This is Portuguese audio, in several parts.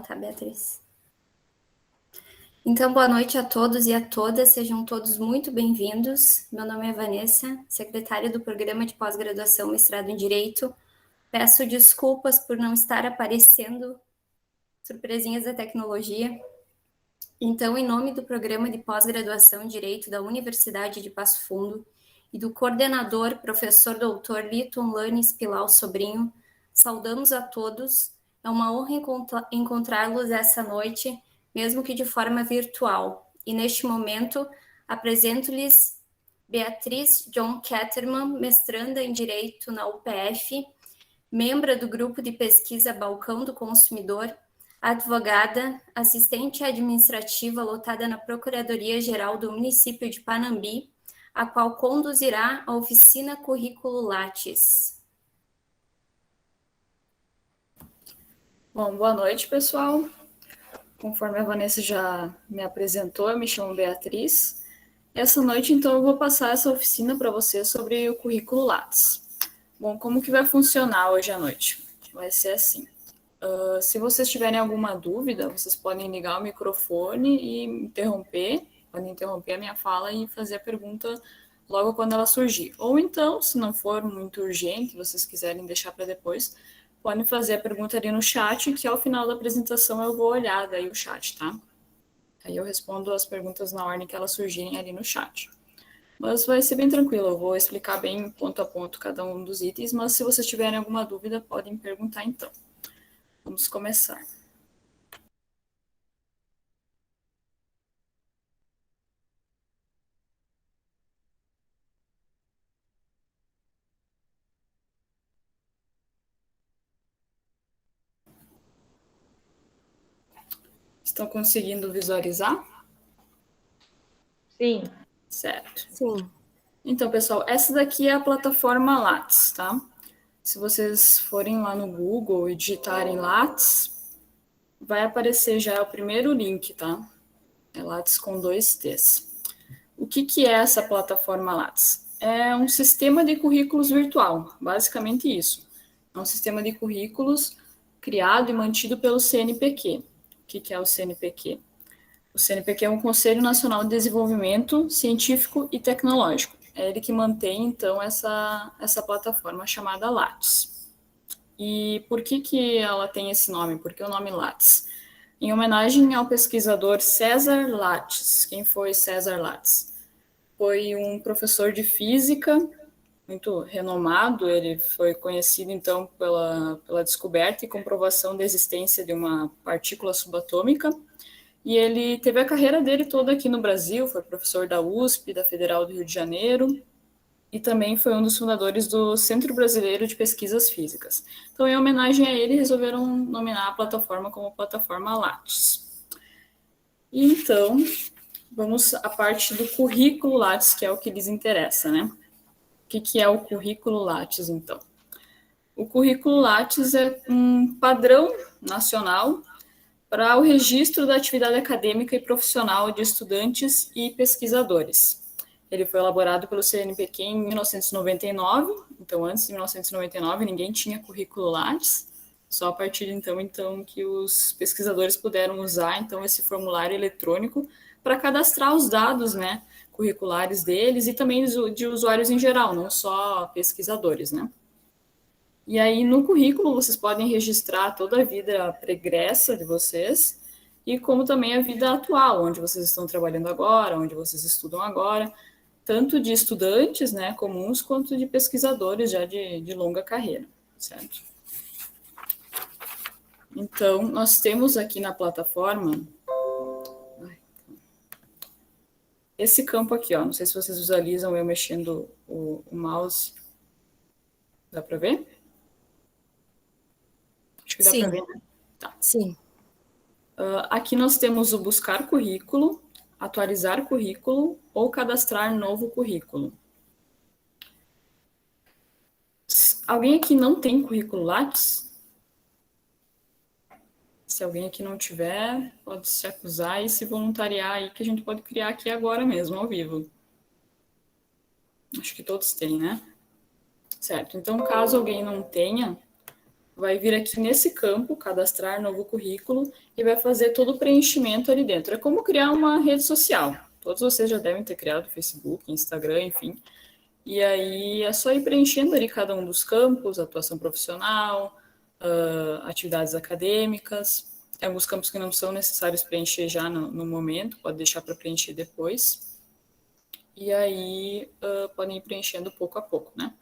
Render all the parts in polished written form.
Tá, Beatriz. Então, boa noite a todos e a todas, sejam todos muito bem-vindos. Meu nome é Vanessa, secretária do Programa de Pós-Graduação Mestrado em Direito. Peço desculpas por não estar aparecendo, surpresinhas da tecnologia. Então, em nome do Programa de Pós-Graduação em Direito da Universidade de Passo Fundo e do coordenador, professor doutor Liton Lanes Pilau Sobrinho, saudamos a todos. É uma honra encontrá-los essa noite, mesmo que de forma virtual. E neste momento, apresento-lhes Beatriz John Ketterman, mestranda em Direito na UPF, membro do Grupo de Pesquisa Balcão do Consumidor, advogada, assistente administrativa lotada na Procuradoria-Geral do município de Panambi, a qual conduzirá a oficina Currículo Lattes. Bom, boa noite, pessoal. Conforme a Vanessa já me apresentou, eu me chamo Beatriz. Essa noite, então, eu vou passar essa oficina para vocês sobre o currículo Lattes. Bom, como que vai funcionar hoje à noite? Vai ser assim. Se vocês tiverem alguma dúvida, vocês podem ligar o microfone e podem interromper a minha fala e fazer a pergunta logo quando ela surgir. Ou então, se não for muito urgente, vocês quiserem deixar para depois, podem fazer a pergunta ali no chat, que ao final da apresentação eu vou olhar daí o chat, tá? Aí eu respondo as perguntas na ordem que elas surgirem ali no chat. Mas vai ser bem tranquilo, eu vou explicar bem ponto a ponto cada um dos itens, mas se vocês tiverem alguma dúvida, podem perguntar então. Vamos começar. Estão conseguindo visualizar? Sim. Certo. Sim. Então, pessoal, essa daqui é a plataforma Lattes, tá? Se vocês forem lá no Google e digitarem Lattes, vai aparecer já o primeiro link, tá? É Lattes com 2 T's. O que é essa plataforma Lattes? É um sistema de currículos virtual, basicamente isso. É um sistema de currículos criado e mantido pelo CNPq. O que é o CNPq? O CNPq é um Conselho Nacional de Desenvolvimento Científico e Tecnológico. É ele que mantém, então, essa plataforma chamada Lattes. E por que ela tem esse nome? Por que o nome Lattes? Em homenagem ao pesquisador César Lattes. Quem foi César Lattes? Foi um professor de física muito renomado. Ele foi conhecido, então, pela descoberta e comprovação da existência de uma partícula subatômica. E ele teve a carreira dele toda aqui no Brasil, foi professor da USP, da Federal do Rio de Janeiro, e também foi um dos fundadores do Centro Brasileiro de Pesquisas Físicas. Então, em homenagem a ele, resolveram nominar a plataforma como Plataforma Lattes. E então, vamos à parte do currículo Lattes, que é o que lhes interessa, né? O que é o currículo Lattes, então? O currículo Lattes é um padrão nacional para o registro da atividade acadêmica e profissional de estudantes e pesquisadores. Ele foi elaborado pelo CNPq em 1999, então antes de 1999 ninguém tinha currículo Lattes, só a partir de então que os pesquisadores puderam usar então esse formulário eletrônico para cadastrar os dados, né, curriculares deles e também de usuários em geral, não só pesquisadores, né. E aí, no currículo, vocês podem registrar toda a vida pregressa de vocês e como também a vida atual, onde vocês estão trabalhando agora, onde vocês estudam agora, tanto de estudantes, né, comuns, quanto de pesquisadores já de longa carreira, certo? Então, nós temos aqui na plataforma esse campo aqui, ó. Não sei se vocês visualizam eu mexendo o mouse. Dá para ver? Acho que dá para ver, né? Tá. Sim. Aqui nós temos o buscar currículo, atualizar currículo ou cadastrar novo currículo. Alguém aqui não tem currículo Lattes? Se alguém aqui não tiver, pode se acusar e se voluntariar aí, que a gente pode criar aqui agora mesmo, ao vivo. Acho que todos têm, né? Certo. Então, caso alguém não tenha, vai vir aqui nesse campo, cadastrar novo currículo, e vai fazer todo o preenchimento ali dentro. É como criar uma rede social. Todos vocês já devem ter criado Facebook, Instagram, enfim. E aí é só ir preenchendo ali cada um dos campos, atuação profissional, atividades acadêmicas. Tem alguns campos que não são necessários preencher já no momento, pode deixar para preencher depois. E aí podem ir preenchendo pouco a pouco, né?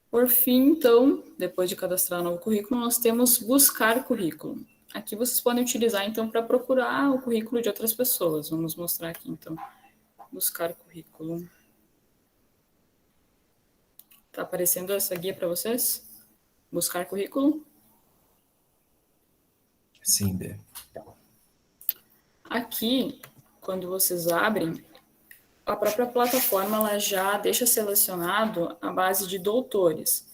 Por fim, então, depois de cadastrar o novo currículo, nós temos buscar currículo. Aqui vocês podem utilizar, então, para procurar o currículo de outras pessoas. Vamos mostrar aqui, então, buscar currículo. Está aparecendo essa guia para vocês? Buscar currículo? Sim, Bê. Aqui, quando vocês abrem, a própria plataforma ela já deixa selecionado a base de doutores.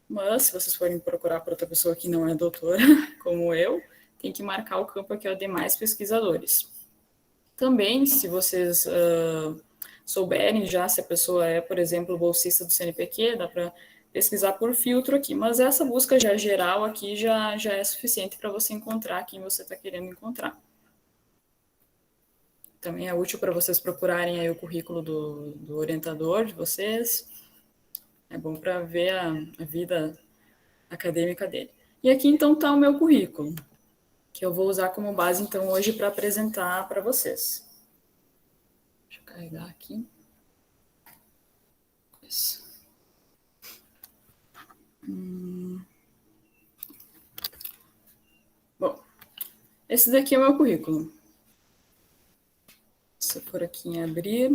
Mas, se vocês forem procurar por outra pessoa que não é doutora, como eu, tem que marcar o campo aqui, ó, demais pesquisadores. Também, se vocês souberem já se a pessoa é, por exemplo, bolsista do CNPq, dá para pesquisar por filtro aqui. Mas essa busca já geral aqui já é suficiente para você encontrar quem você está querendo encontrar. Também é útil para vocês procurarem aí o currículo do orientador de vocês. É bom para ver a vida acadêmica dele. E aqui, então, está o meu currículo, que eu vou usar como base, então, hoje para apresentar para vocês. Deixa eu carregar aqui. Isso. Bom, esse daqui é o meu currículo. Se eu for aqui em abrir...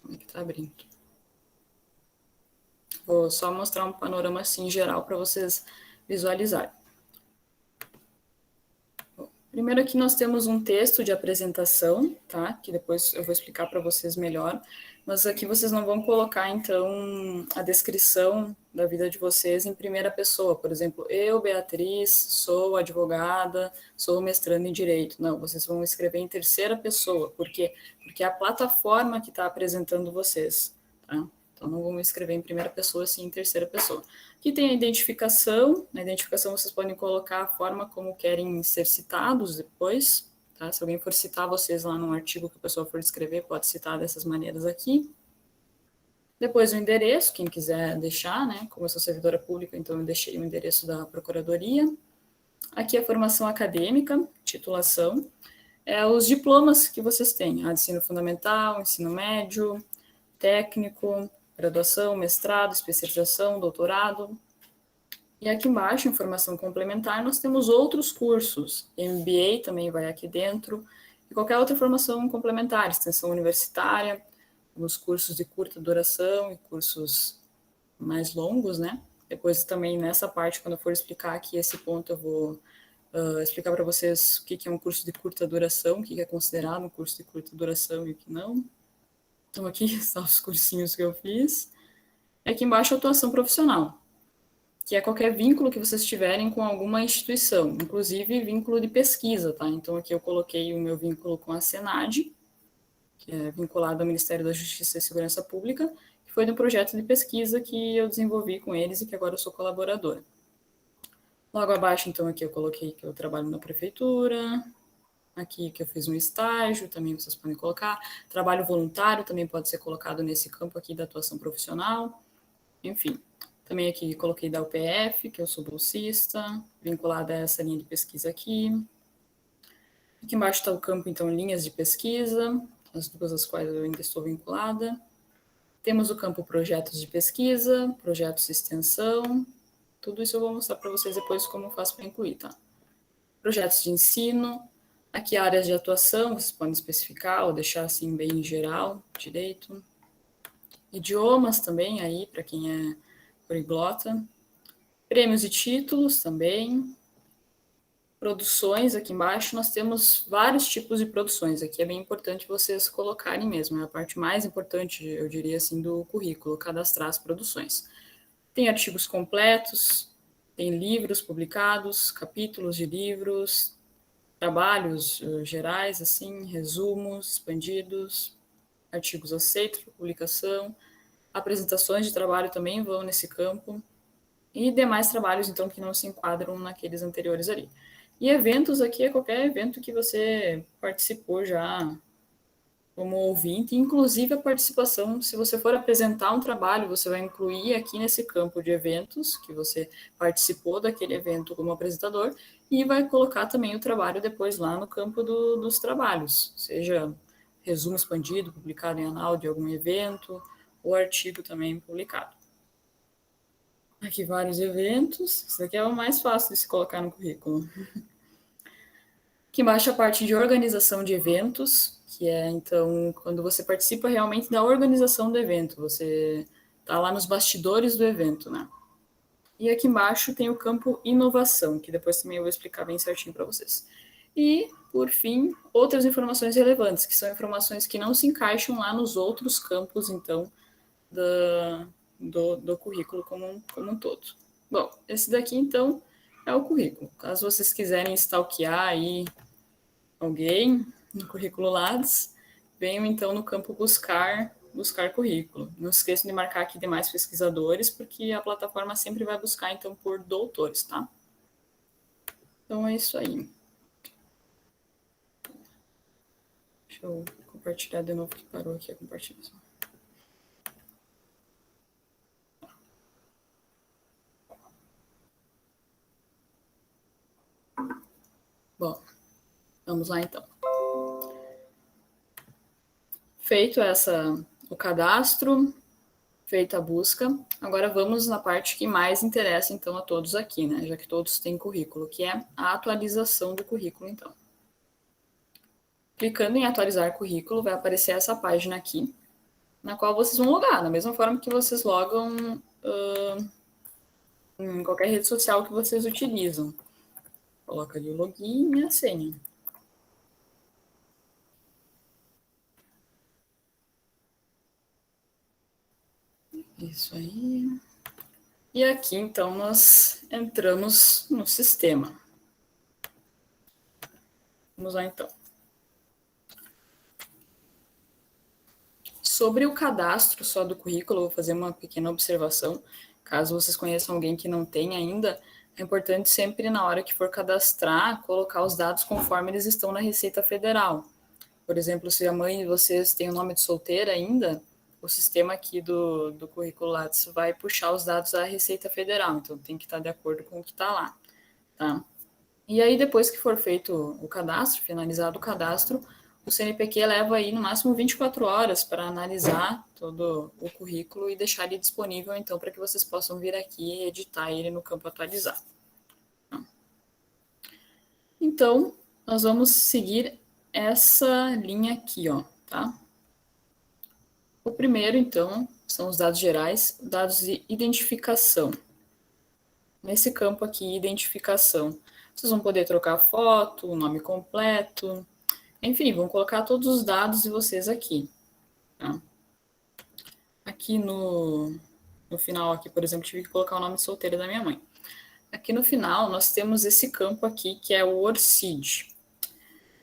Como é que está abrindo? Vou só mostrar um panorama assim geral para vocês visualizarem. Bom, primeiro aqui nós temos um texto de apresentação, tá? Que depois eu vou explicar para vocês melhor. Mas aqui vocês não vão colocar, então, a descrição da vida de vocês em primeira pessoa. Por exemplo, eu, Beatriz, sou advogada, sou mestrando em Direito. Não, vocês vão escrever em terceira pessoa. Por quê? Porque é a plataforma que está apresentando vocês, tá? Então, não vamos escrever em primeira pessoa, sim em terceira pessoa. Aqui tem a identificação. Na identificação, vocês podem colocar a forma como querem ser citados depois. Tá? Se alguém for citar vocês lá num artigo que a pessoa for escrever, pode citar dessas maneiras aqui. Depois o endereço, quem quiser deixar, né? Como eu sou servidora pública, então eu deixei o endereço da procuradoria. Aqui a formação acadêmica, titulação. Os diplomas que vocês têm, ensino fundamental, ensino médio, técnico, graduação, mestrado, especialização, doutorado. E aqui embaixo, em formação complementar, nós temos outros cursos. MBA também vai aqui dentro. E qualquer outra formação complementar, extensão universitária, os cursos de curta duração e cursos mais longos, né? Depois também nessa parte, quando eu for explicar aqui esse ponto, eu vou explicar para vocês o que é um curso de curta duração, o que é considerado um curso de curta duração e o que não. Então aqui estão os cursinhos que eu fiz. E aqui embaixo, atuação profissional, que é qualquer vínculo que vocês tiverem com alguma instituição, inclusive vínculo de pesquisa, tá? Então, aqui eu coloquei o meu vínculo com a Senad, que é vinculado ao Ministério da Justiça e Segurança Pública, que foi de um projeto de pesquisa que eu desenvolvi com eles e que agora eu sou colaboradora. Logo abaixo, então, aqui eu coloquei que eu trabalho na prefeitura, aqui que eu fiz um estágio, também vocês podem colocar. Trabalho voluntário também pode ser colocado nesse campo aqui da atuação profissional, enfim. Também aqui coloquei da UPF, que eu sou bolsista, vinculada a essa linha de pesquisa aqui. Aqui embaixo está o campo, então, linhas de pesquisa, as duas às quais eu ainda estou vinculada. Temos o campo projetos de pesquisa, projetos de extensão. Tudo isso eu vou mostrar para vocês depois como eu faço para incluir, tá? Projetos de ensino. Aqui áreas de atuação, vocês podem especificar ou deixar assim bem geral, direito. Idiomas também aí, para quem é poliglota. Prêmios e títulos também. Produções, aqui embaixo nós temos vários tipos de produções. Aqui é bem importante vocês colocarem mesmo. É a parte mais importante, eu diria assim, do currículo, cadastrar as produções. Tem artigos completos, tem livros publicados, capítulos de livros, trabalhos gerais, assim, resumos expandidos, artigos aceitos para publicação. Apresentações de trabalho também vão nesse campo. e demais trabalhos, então, que não se enquadram naqueles anteriores ali. E eventos aqui é qualquer evento que você participou já como ouvinte, inclusive a participação, se você for apresentar um trabalho, você vai incluir aqui nesse campo de eventos, que você participou daquele evento como apresentador, e vai colocar também o trabalho depois lá no campo dos trabalhos, seja resumo expandido, publicado em anal de algum evento, ou artigo também publicado. Aqui vários eventos, isso aqui é o mais fácil de se colocar no currículo. Aqui embaixo a parte de organização de eventos, que é, então, quando você participa realmente da organização do evento, você está lá nos bastidores do evento, né? E aqui embaixo tem o campo inovação, que depois também eu vou explicar bem certinho para vocês. E, por fim, outras informações relevantes, que são informações que não se encaixam lá nos outros campos, então, do currículo como um todo. Bom, esse daqui, então, é o currículo. Caso vocês quiserem stalkear aí alguém no currículo Lattes, venham então no campo buscar currículo. Não se esqueçam de marcar aqui demais pesquisadores, porque a plataforma sempre vai buscar então por doutores, tá? Então é isso aí. Deixa eu compartilhar de novo que parou aqui a compartilhação. Bom, vamos lá então. Feito o cadastro, feita a busca, agora vamos na parte que mais interessa então a todos aqui, né? Já que todos têm currículo, que é a atualização do currículo, então. Clicando em atualizar currículo, vai aparecer essa página aqui, na qual vocês vão logar, da mesma forma que vocês logam em qualquer rede social que vocês utilizam. Coloca ali o login e a senha. Isso aí. E aqui, então, nós entramos no sistema. Vamos lá, então. Sobre o cadastro só do currículo, eu vou fazer uma pequena observação. Caso vocês conheçam alguém que não tem ainda, é importante sempre, na hora que for cadastrar, colocar os dados conforme eles estão na Receita Federal. Por exemplo, se a mãe de vocês tem o nome de solteira ainda, o sistema aqui do currículo Lattes vai puxar os dados da Receita Federal, então tem que estar de acordo com o que está lá, tá? E aí, depois que for feito o cadastro, finalizado o cadastro, o CNPq leva aí no máximo 24 horas para analisar todo o currículo e deixar ele disponível, então, para que vocês possam vir aqui e editar ele no campo atualizar. Então, nós vamos seguir essa linha aqui, ó, tá? O primeiro, então, são os dados gerais, dados de identificação. Nesse campo aqui, identificação, vocês vão poder trocar foto, o nome completo, enfim, vão colocar todos os dados de vocês aqui. Tá? Aqui no final, aqui, por exemplo, tive que colocar o nome de solteira da minha mãe. Aqui no final, nós temos esse campo aqui, que é o ORCID.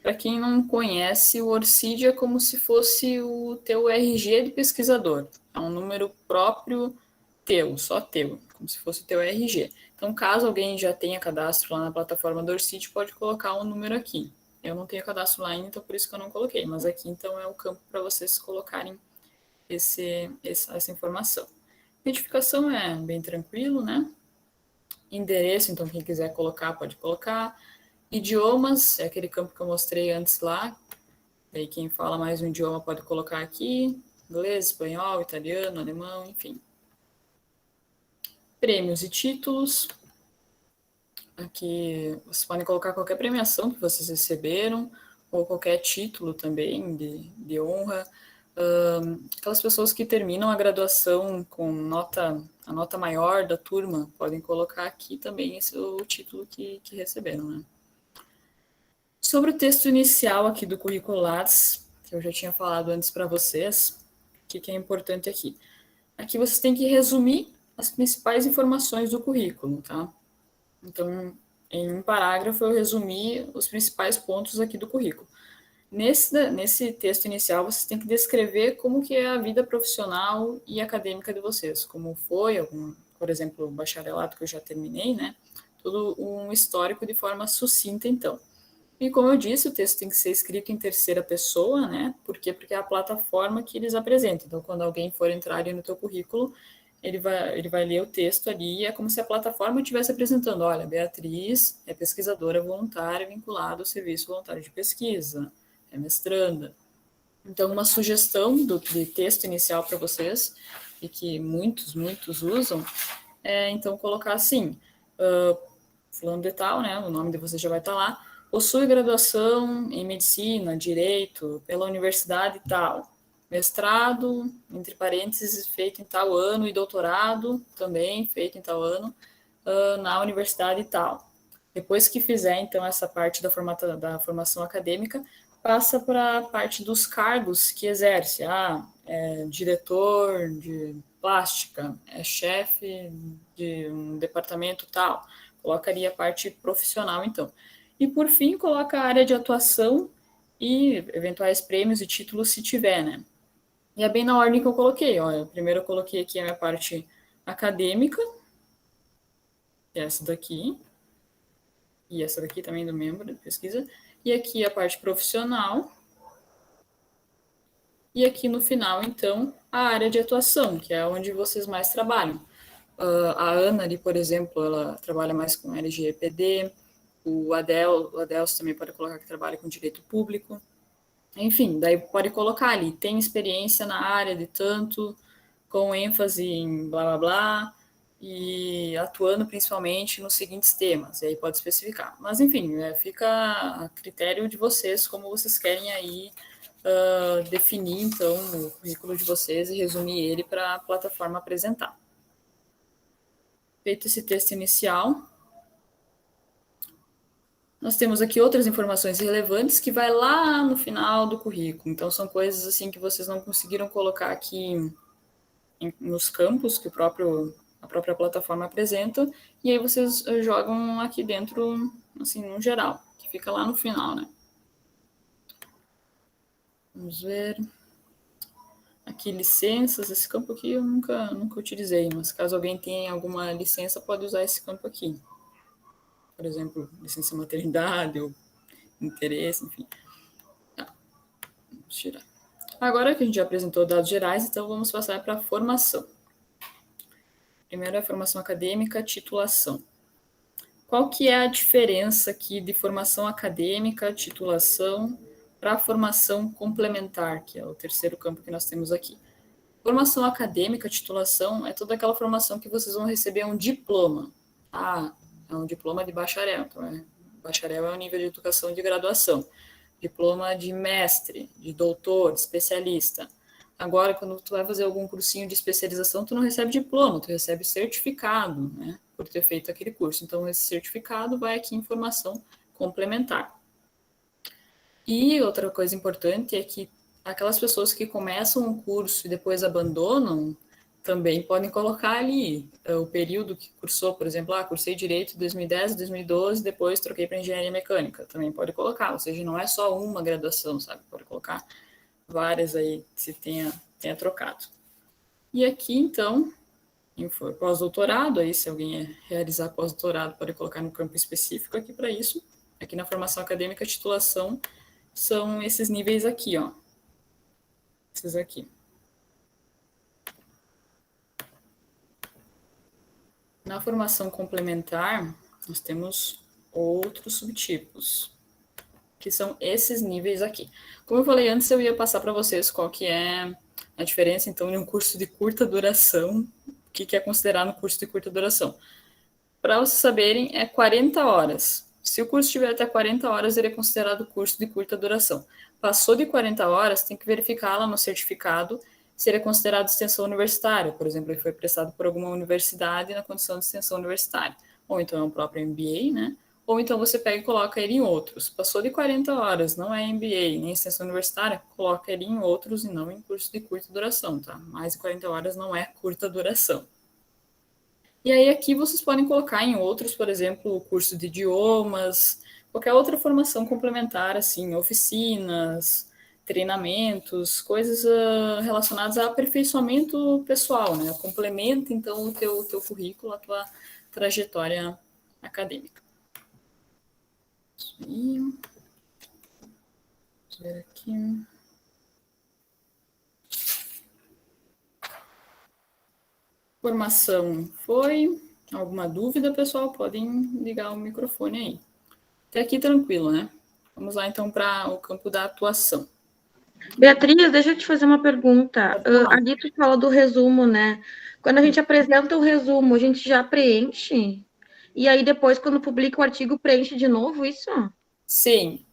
Para quem não conhece, o ORCID é como se fosse o teu RG de pesquisador. É um número próprio teu, só teu, como se fosse o teu RG. Então, caso alguém já tenha cadastro lá na plataforma do ORCID, pode colocar um número aqui. Eu não tenho cadastro lá ainda, então por isso que eu não coloquei. Mas aqui, então, é o campo para vocês colocarem essa informação. Identificação é bem tranquilo, né? Endereço, então, quem quiser colocar, pode colocar. Idiomas, é aquele campo que eu mostrei antes lá. Daí quem fala mais um idioma pode colocar aqui. Inglês, espanhol, italiano, alemão, enfim. Prêmios e títulos. Aqui vocês podem colocar qualquer premiação que vocês receberam, ou qualquer título também de honra. Aquelas pessoas que terminam a graduação com a nota maior da turma, podem colocar aqui também esse o título que receberam, né? Sobre o texto inicial aqui do currículo Lattes, que eu já tinha falado antes para vocês, o que é importante aqui? Aqui vocês têm que resumir as principais informações do currículo, tá? Então, em um parágrafo, eu resumi os principais pontos aqui do currículo. Nesse texto inicial, vocês têm que descrever como que é a vida profissional e acadêmica de vocês, como foi, por exemplo, o bacharelado que eu já terminei, né? Todo um histórico de forma sucinta, então. E como eu disse, o texto tem que ser escrito em terceira pessoa, né? Por quê? Porque é a plataforma que eles apresentam. Então, quando alguém for entrar ali no teu currículo, ele vai ler o texto ali e é como se a plataforma estivesse apresentando. Olha, Beatriz é pesquisadora voluntária vinculada ao Serviço Voluntário de Pesquisa, é mestranda. Então, uma sugestão de texto inicial para vocês, e que muitos usam, é então colocar assim, fulano de tal, né? O nome de você já vai estar lá. Possui graduação em medicina, direito, pela universidade tal. Mestrado, entre parênteses, feito em tal ano, e doutorado, também feito em tal ano, na universidade tal. Depois que fizer, então, essa parte da formação acadêmica, passa para a parte dos cargos que exerce. É diretor de plástica, é chefe de um departamento tal. Colocaria a parte profissional, então. E, por fim, coloca a área de atuação e eventuais prêmios e títulos, se tiver, né? E é bem na ordem que eu coloquei. Olha, primeiro eu coloquei aqui a minha parte acadêmica, que é essa daqui, e essa daqui também do membro de pesquisa, e aqui a parte profissional, e aqui no final, então, a área de atuação, que é onde vocês mais trabalham. A Ana ali, por exemplo, ela trabalha mais com LGPD, o Adelso também pode colocar que trabalha com direito público. Enfim, daí pode colocar ali, tem experiência na área de tanto, com ênfase em blá blá blá, e atuando principalmente nos seguintes temas, e aí pode especificar. Mas, enfim, fica a critério de vocês, como vocês querem aí definir, então, o currículo de vocês e resumir ele para a plataforma apresentar. Feito esse texto inicial, nós temos aqui outras informações relevantes que vai lá no final do currículo. Então, são coisas assim que vocês não conseguiram colocar aqui nos campos que a própria plataforma apresenta, e aí vocês jogam aqui dentro, assim, no geral, que fica lá no final, né? Vamos ver. Aqui, licenças, esse campo aqui eu nunca utilizei, mas caso alguém tenha alguma licença, pode usar esse campo aqui. Por exemplo, licença maternidade ou interesse, enfim. Tá, vamos tirar. Agora que a gente já apresentou dados gerais, então vamos passar para a formação. Primeiro é a formação acadêmica, titulação. Qual que é a diferença aqui de formação acadêmica, titulação, para a formação complementar, que é o terceiro campo que nós temos aqui? Formação acadêmica, titulação, é toda aquela formação que vocês vão receber um diploma. É um diploma de bacharel. Então, bacharel é o nível de educação de graduação. Diploma de mestre, de doutor, de especialista. Agora, quando tu vai fazer algum cursinho de especialização, tu não recebe diploma, tu recebe certificado, né, por ter feito aquele curso. Então, esse certificado vai aqui em formação complementar. E outra coisa importante é que aquelas pessoas que começam um curso e depois abandonam, também podem colocar ali o período que cursou, por exemplo, cursei Direito em 2010, 2012, depois troquei para Engenharia Mecânica, também pode colocar, ou seja, não é só uma graduação, sabe? Pode colocar várias aí, se tenha trocado. E aqui, então, pós-doutorado, aí se alguém realizar pós-doutorado, pode colocar no campo específico aqui para isso. Aqui na formação acadêmica, titulação, são esses níveis aqui, ó. Esses aqui. Na formação complementar, nós temos outros subtipos, que são esses níveis aqui. Como eu falei antes, eu ia passar para vocês qual que é a diferença, então, de um curso de curta duração, o que é considerado um curso de curta duração. Para vocês saberem, é 40 horas. Se o curso tiver até 40 horas, ele é considerado curso de curta duração. Passou de 40 horas, tem que verificar lá no certificado se ele é considerado extensão universitária. Por exemplo, ele foi prestado por alguma universidade na condição de extensão universitária. Ou então é um próprio MBA, né? Ou então você pega e coloca ele em outros. Passou de 40 horas, não é MBA nem extensão universitária, coloca ele em outros e não em curso de curta duração, tá? Mais de 40 horas não é curta duração. E aí aqui vocês podem colocar em outros, por exemplo, o curso de idiomas, qualquer outra formação complementar, assim, oficinas, treinamentos, coisas relacionadas a aperfeiçoamento pessoal, né? Complementa, então, o teu currículo, a tua trajetória acadêmica. Isso aí. Vamos ver aqui. Formação foi. Alguma dúvida, pessoal? Podem ligar o microfone aí. Até aqui tranquilo, né? Vamos lá, então, para o campo da atuação. Beatriz, deixa eu te fazer uma pergunta. Ali tu fala do resumo, né? Quando a gente apresenta o resumo, a gente já preenche? E aí depois, quando publica o artigo, preenche de novo isso? Sim.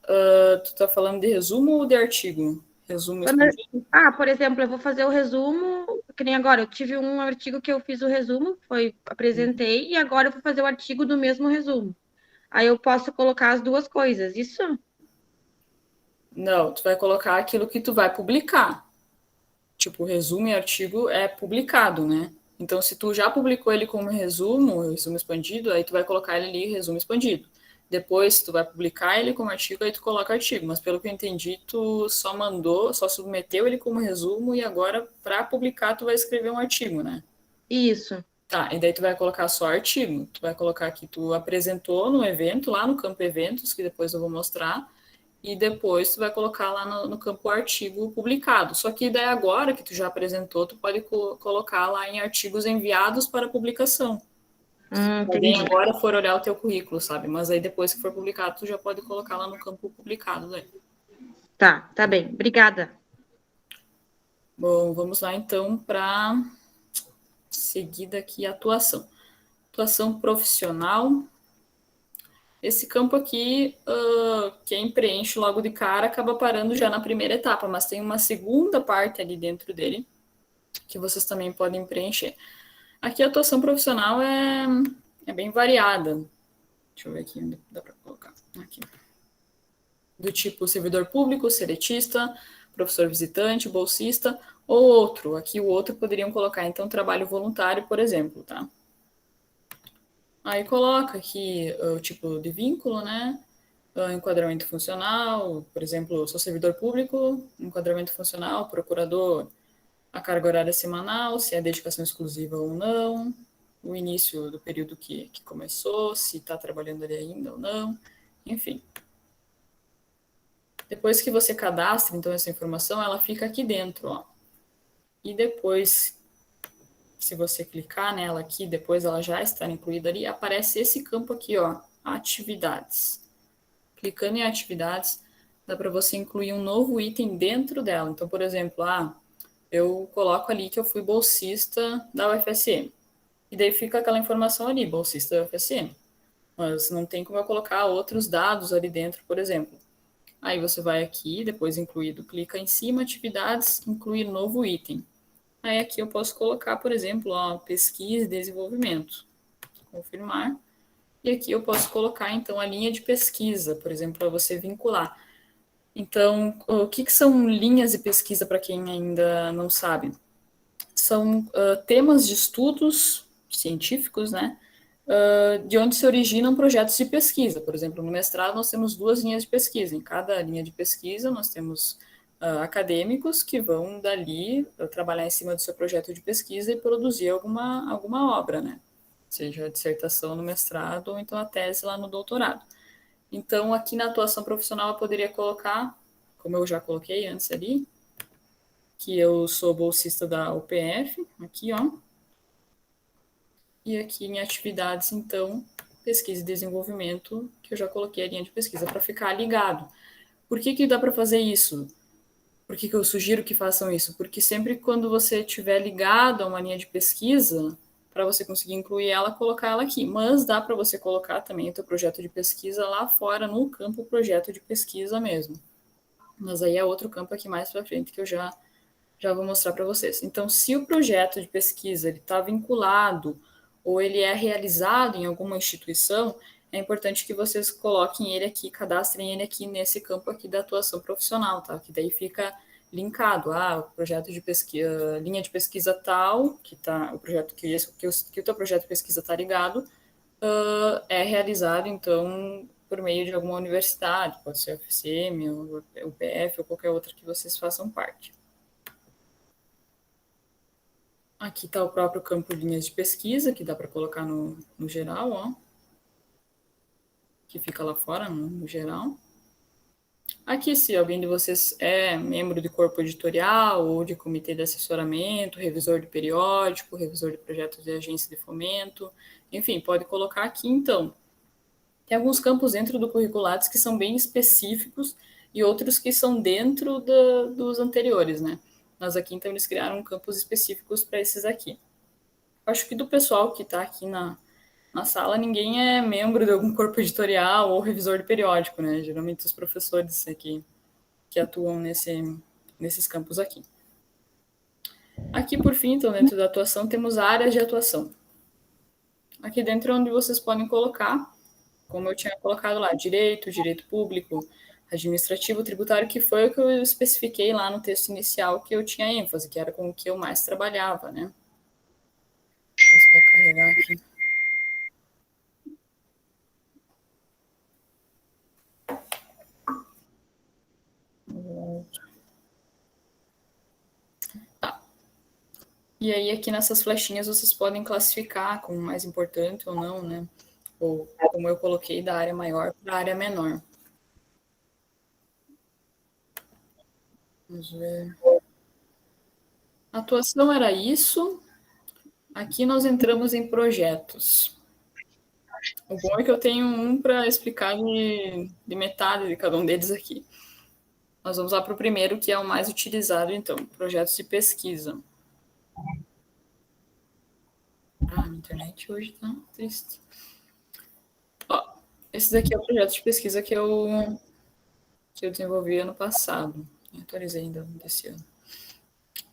Tu tá falando de resumo ou de artigo? Resumo expandido? Por exemplo, eu vou fazer o resumo, que nem agora, eu tive um artigo que eu fiz o resumo, apresentei, e agora eu vou fazer o artigo do mesmo resumo. Aí eu posso colocar as duas coisas, isso? Não, tu vai colocar aquilo que tu vai publicar. Tipo, resumo e artigo é publicado, né? Então, se tu já publicou ele como resumo expandido, aí tu vai colocar ele ali, resumo expandido. Depois, tu vai publicar ele como artigo, aí tu coloca artigo. Mas, pelo que eu entendi, tu só submeteu ele como resumo e agora, para publicar, tu vai escrever um artigo, né? Isso. Tá, e daí tu vai colocar só artigo. Tu vai colocar que tu apresentou no evento, lá no campo eventos, que depois eu vou mostrar, e depois tu vai colocar lá no campo artigo publicado. Só que daí agora que tu já apresentou, tu pode colocar lá em artigos enviados para publicação. Se alguém agora for olhar o teu currículo, sabe? Mas aí depois que for publicado, tu já pode colocar lá no campo publicado daí. Tá bem. Obrigada. Bom, vamos lá então para seguida aqui atuação. Atuação profissional. Esse campo aqui, quem preenche logo de cara acaba parando já na primeira etapa, mas tem uma segunda parte ali dentro dele que vocês também podem preencher. Aqui a atuação profissional é bem variada. Deixa eu ver aqui onde dá para colocar. Aqui. Do tipo servidor público, seletista, professor visitante, bolsista ou outro. Aqui o outro poderiam colocar, então, trabalho voluntário, por exemplo, tá? Aí coloca aqui o tipo de vínculo, né? Enquadramento funcional, por exemplo, eu sou servidor público, enquadramento funcional, procurador, a carga horária semanal, se é dedicação exclusiva ou não, o início do período que começou, se está trabalhando ali ainda ou não, enfim. Depois que você cadastra, então, essa informação, ela fica aqui dentro, ó. E depois, se você clicar nela aqui, depois ela já está incluída ali, aparece esse campo aqui, ó, atividades. Clicando em atividades, dá para você incluir um novo item dentro dela. Então, por exemplo, eu coloco ali que eu fui bolsista da UFSM. E daí fica aquela informação ali, bolsista da UFSM. Mas não tem como eu colocar outros dados ali dentro, por exemplo. Aí você vai aqui, depois incluído, clica em cima, atividades, incluir novo item. Aí aqui eu posso colocar, por exemplo, pesquisa e desenvolvimento. Confirmar. E aqui eu posso colocar, então, a linha de pesquisa, por exemplo, para você vincular. Então, o que são linhas de pesquisa, para quem ainda não sabe? São temas de estudos científicos, né? De onde se originam projetos de pesquisa. Por exemplo, no mestrado nós temos 2 linhas de pesquisa. Em cada linha de pesquisa nós temos acadêmicos que vão dali trabalhar em cima do seu projeto de pesquisa e produzir alguma obra, né? Seja a dissertação no mestrado ou então a tese lá no doutorado. Então, aqui na atuação profissional, eu poderia colocar, como eu já coloquei antes ali, que eu sou bolsista da UPF, aqui, ó. E aqui em atividades, então, pesquisa e desenvolvimento, que eu já coloquei a linha de pesquisa para ficar ligado. Por que dá para fazer isso? Por que eu sugiro que façam isso? Porque sempre quando você estiver ligado a uma linha de pesquisa, para você conseguir incluir ela, colocar ela aqui. Mas dá para você colocar também o teu projeto de pesquisa lá fora, no campo projeto de pesquisa mesmo. Mas aí é outro campo aqui mais para frente que eu já vou mostrar para vocês. Então, se o projeto de pesquisa está vinculado ou ele é realizado em alguma instituição, é importante que vocês coloquem ele aqui, cadastrem ele aqui nesse campo aqui da atuação profissional, tá? Que daí fica linkado, o projeto de pesquisa, linha de pesquisa tal, que tá o projeto que o teu projeto de pesquisa está ligado, é realizado então por meio de alguma universidade, pode ser a UFSM, o UPF ou qualquer outra que vocês façam parte. Aqui está o próprio campo linhas de pesquisa, que dá para colocar no geral, ó, que fica lá fora, no geral. Aqui, se alguém de vocês é membro de corpo editorial ou de comitê de assessoramento, revisor de periódico, revisor de projetos de agência de fomento, enfim, pode colocar aqui, então. Tem alguns campos dentro do currículo Lattes que são bem específicos e outros que são dentro dos anteriores, né? Mas aqui, então, eles criaram campos específicos para esses aqui. Acho que do pessoal que está aqui na sala, ninguém é membro de algum corpo editorial ou revisor de periódico, né? Geralmente os professores aqui que atuam nesses campos aqui. Aqui, por fim, então, dentro da atuação, temos áreas de atuação. Aqui dentro é onde vocês podem colocar, como eu tinha colocado lá, direito público, administrativo, tributário, que foi o que eu especifiquei lá no texto inicial que eu tinha ênfase, que era com o que eu mais trabalhava, né? Vou carregar aqui. Tá. E aí, aqui nessas flechinhas, vocês podem classificar como mais importante ou não, né? Ou como eu coloquei, da área maior para a área menor. Vamos ver. A atuação era isso. Aqui nós entramos em projetos. O bom é que eu tenho um para explicar de metade de cada um deles aqui. Nós vamos lá para o primeiro, que é o mais utilizado, então, projetos de pesquisa. A internet hoje tá triste. Ó, esse daqui é o projeto de pesquisa que eu desenvolvi ano passado. Eu atualizei ainda desse ano.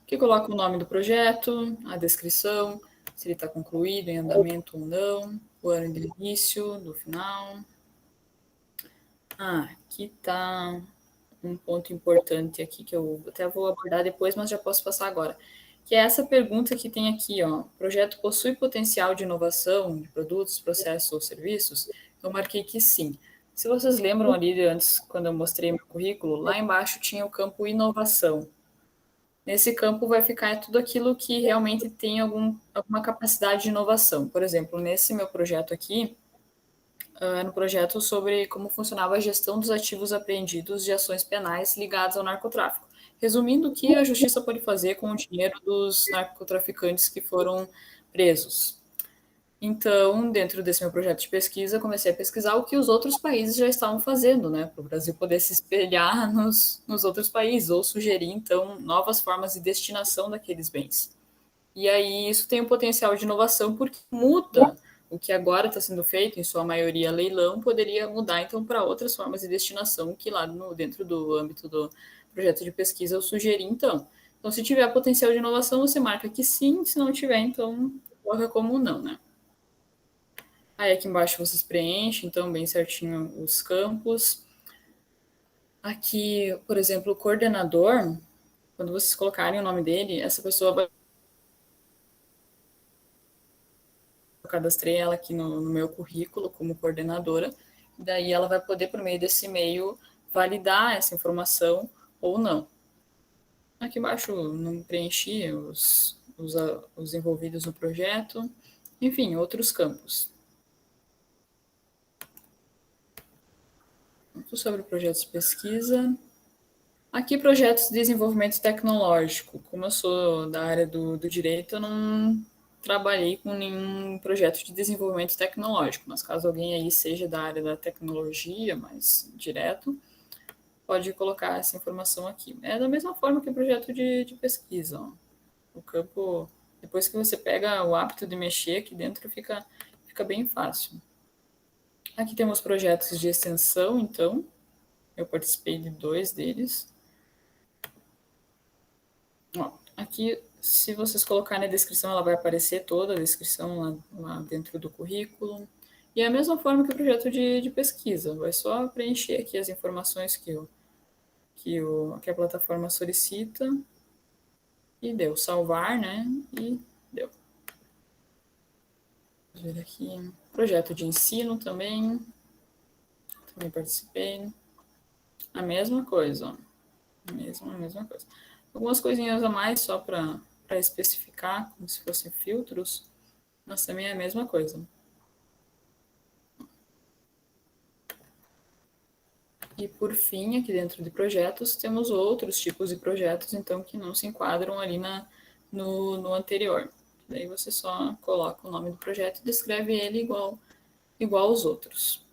Aqui coloca o nome do projeto, a descrição, se ele está concluído, em andamento ou não, o ano de início, do final. Aqui está um ponto importante aqui que eu até vou abordar depois, mas já posso passar agora. Que é essa pergunta que tem aqui, ó. O projeto possui potencial de inovação de produtos, processos ou serviços? Eu marquei que sim. Se vocês lembram ali de antes, quando eu mostrei meu currículo, lá embaixo tinha o campo inovação. Nesse campo vai ficar tudo aquilo que realmente tem alguma capacidade de inovação. Por exemplo, nesse meu projeto aqui, era um projeto sobre como funcionava a gestão dos ativos apreendidos de ações penais ligadas ao narcotráfico. Resumindo, o que a justiça pode fazer com o dinheiro dos narcotraficantes que foram presos. Então, dentro desse meu projeto de pesquisa, comecei a pesquisar o que os outros países já estavam fazendo, né, para o Brasil poder se espelhar nos outros países, ou sugerir, então, novas formas de destinação daqueles bens. E aí isso tem um potencial de inovação porque muda o que agora está sendo feito, em sua maioria leilão, poderia mudar, então, para outras formas de destinação que lá dentro do âmbito do projeto de pesquisa eu sugeri, então. Então, se tiver potencial de inovação, você marca que sim, se não tiver, então, coloca como não, né? Aí aqui embaixo vocês preenchem, então, bem certinho os campos. Aqui, por exemplo, o coordenador, quando vocês colocarem o nome dele, essa pessoa vai... Eu cadastrei ela aqui no meu currículo como coordenadora, e daí ela vai poder, por meio desse e-mail, validar essa informação ou não. Aqui embaixo não preenchi os envolvidos no projeto, enfim, outros campos. Sobre projetos de pesquisa. Aqui, projetos de desenvolvimento tecnológico. Como eu sou da área do direito, eu não trabalhei com nenhum projeto de desenvolvimento tecnológico, mas caso alguém aí seja da área da tecnologia, mais direto, pode colocar essa informação aqui. É da mesma forma que o projeto de pesquisa. Ó. O campo, depois que você pega o hábito de mexer aqui dentro, fica bem fácil. Aqui temos projetos de extensão, então. Eu participei de 2 deles. Ó, aqui, se vocês colocarem na descrição, ela vai aparecer toda a descrição lá dentro do currículo. E é a mesma forma que o projeto de pesquisa. Vai só preencher aqui as informações que a plataforma solicita. E deu. Salvar, né? E deu. Vamos ver aqui. Projeto de ensino também. Também participei. A mesma coisa, ó. A mesma coisa. Algumas coisinhas a mais só para especificar, como se fossem filtros, mas também é a mesma coisa. E por fim, aqui dentro de projetos, temos outros tipos de projetos, então, que não se enquadram ali no anterior. Daí você só coloca o nome do projeto e descreve ele igual aos outros.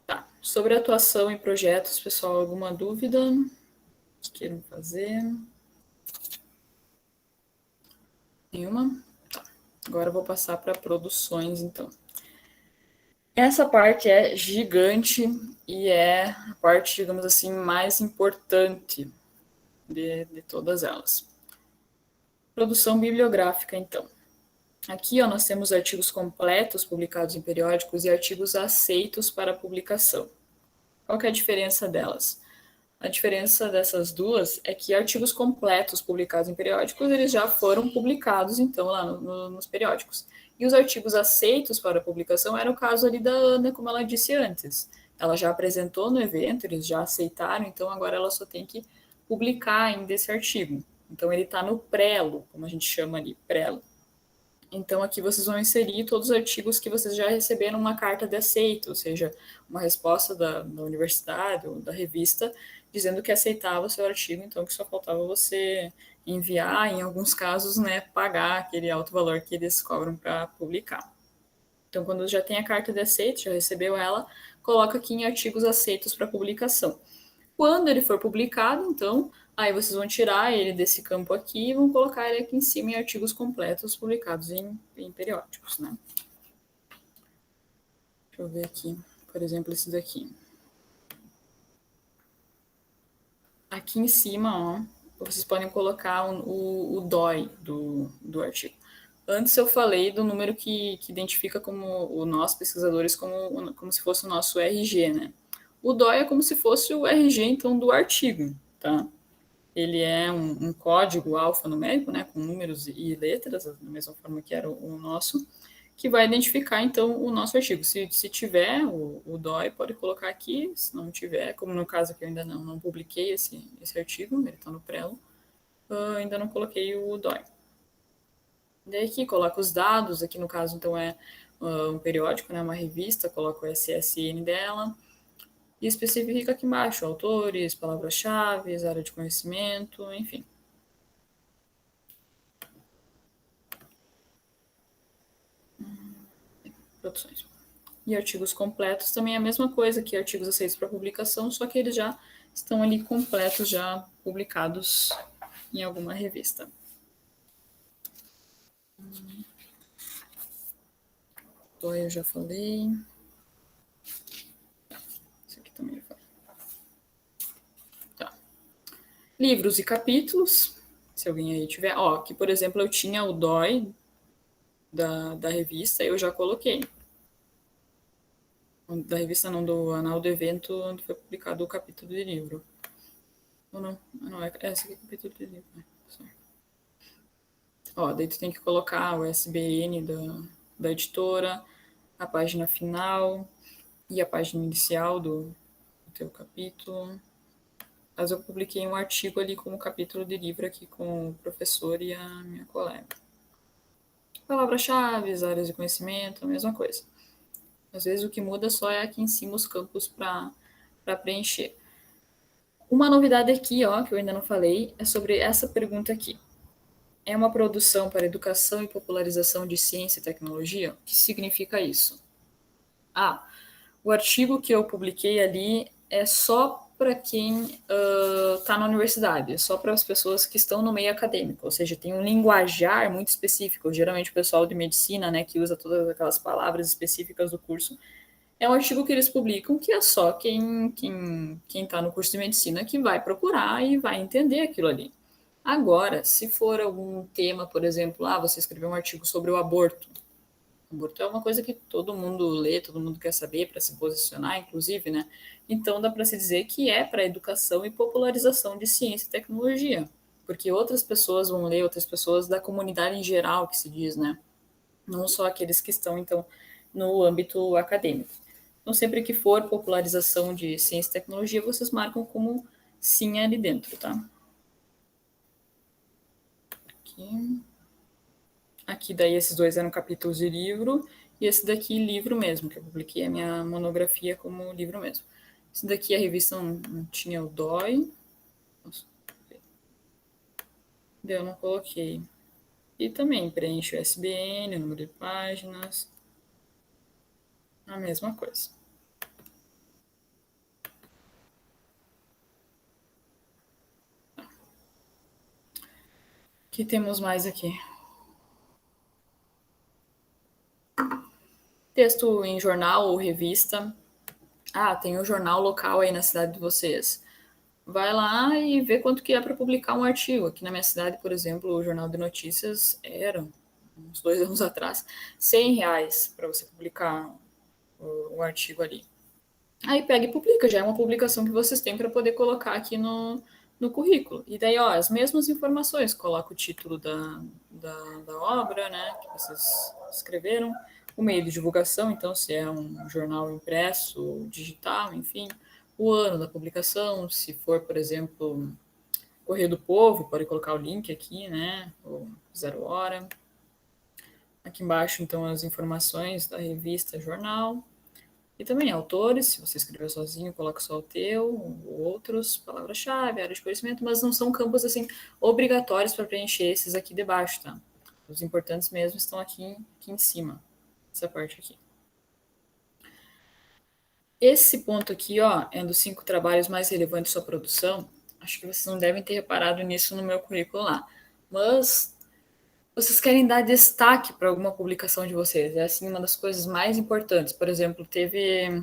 Tá. Sobre atuação em projetos, pessoal, alguma dúvida que queiram fazer? Nenhuma? Tá. Agora eu vou passar para produções, então. Essa parte é gigante e é a parte, digamos assim, mais importante de todas elas. Produção bibliográfica, então. Aqui, ó, nós temos artigos completos publicados em periódicos e artigos aceitos para publicação. Qual que é a diferença delas? A diferença dessas duas é que artigos completos publicados em periódicos, eles já foram publicados, então, lá nos periódicos. E os artigos aceitos para publicação era o caso ali da Ana, como ela disse antes. Ela já apresentou no evento, eles já aceitaram, então agora ela só tem que publicar ainda esse artigo. Então, ele está no prelo, como a gente chama ali, prelo. Então, aqui vocês vão inserir todos os artigos que vocês já receberam uma carta de aceito, ou seja, uma resposta da universidade ou da revista dizendo que aceitava o seu artigo, então que só faltava você enviar, em alguns casos, né, pagar aquele alto valor que eles cobram para publicar. Então, quando já tem a carta de aceito, já recebeu ela, coloca aqui em artigos aceitos para publicação. Quando ele for publicado, então, aí vocês vão tirar ele desse campo aqui e vão colocar ele aqui em cima em artigos completos publicados em periódicos, né? Deixa eu ver aqui, por exemplo, esse daqui. Aqui em cima, ó, vocês podem colocar o DOI do artigo. Antes eu falei do número que identifica como nós, pesquisadores, como se fosse o nosso RG, né? O DOI é como se fosse o RG, então, do artigo, tá? Ele é um código alfanumérico, né, com números e letras, da mesma forma que era o nosso, que vai identificar, então, o nosso artigo. Se tiver o DOI, pode colocar aqui. Se não tiver, como no caso que eu ainda não publiquei esse artigo, ele está no prelo, ainda não coloquei o DOI. Daí aqui coloca os dados, aqui no caso, então, é um periódico, né, uma revista, coloca o SSN dela, e especifica aqui embaixo autores, palavras-chave, área de conhecimento, enfim. Produções. E artigos completos também é a mesma coisa que artigos aceitos para publicação, só que eles já estão ali completos, já publicados em alguma revista. Então, eu já falei. Esse aqui também já falei. Tá. Livros e capítulos, se alguém aí tiver. Ó, aqui, por exemplo, eu tinha o DOI da revista, eu já coloquei. Da revista não, do anal do evento, onde foi publicado o capítulo de livro. Ou não? Não, esse aqui é o capítulo de livro. Né? Ó, daí tu tem que colocar o ISBN da editora, a página final e a página inicial do teu capítulo. Mas eu publiquei um artigo ali como capítulo de livro aqui com o professor e a minha colega. Palavras-chave, áreas de conhecimento, a mesma coisa. Às vezes o que muda só é aqui em cima os campos para preencher. Uma novidade aqui, ó, que eu ainda não falei, é sobre essa pergunta aqui. É uma produção para educação e popularização de ciência e tecnologia? O que significa isso? O artigo que eu publiquei ali é só para quem está na universidade, é só para as pessoas que estão no meio acadêmico, ou seja, tem um linguajar muito específico, geralmente o pessoal de medicina, né, que usa todas aquelas palavras específicas do curso, é um artigo que eles publicam que é só quem está no curso de medicina que vai procurar e vai entender aquilo ali. Agora, se for algum tema, por exemplo, você escreveu um artigo sobre o aborto. O aborto é uma coisa que todo mundo lê, todo mundo quer saber para se posicionar, inclusive, né? Então, dá para se dizer que é para educação e popularização de ciência e tecnologia, porque outras pessoas vão ler, outras pessoas da comunidade em geral, que se diz, né? Não só aqueles que estão, então, no âmbito acadêmico. Então, sempre que for popularização de ciência e tecnologia, vocês marcam como sim ali dentro, tá? Aqui daí esses dois eram capítulos de livro, e esse daqui livro mesmo, que eu publiquei a minha monografia como livro mesmo. Esse daqui a revista não tinha o DOI. Eu não coloquei. E também preenche o ISBN, o número de páginas. A mesma coisa. O que temos mais aqui? Texto em jornal ou revista. Tem um jornal local aí na cidade de vocês. Vai lá e vê quanto que é para publicar um artigo. Aqui na minha cidade, por exemplo, o Jornal de Notícias era, uns 2 anos atrás, R$100 para você publicar um artigo ali. Aí pega e publica, já é uma publicação que vocês têm para poder colocar aqui no currículo. E daí, as mesmas informações, coloca o título da obra, né, que vocês escreveram, o meio de divulgação, então, se é um jornal impresso, digital, enfim, o ano da publicação, se for, por exemplo, Correio do Povo, pode colocar o link aqui, né, ou 0 hora. Aqui embaixo, então, as informações da revista, jornal. E também autores, se você escreveu sozinho, coloca só o teu, outros, palavra-chave, área de conhecimento, mas não são campos, assim, obrigatórios para preencher esses aqui debaixo, tá? Os importantes mesmo estão aqui em cima, essa parte aqui. Esse ponto aqui, é dos 5 trabalhos mais relevantes da sua produção. Acho que vocês não devem ter reparado nisso no meu currículo lá. Mas vocês querem dar destaque para alguma publicação de vocês. É, assim, uma das coisas mais importantes. Por exemplo, teve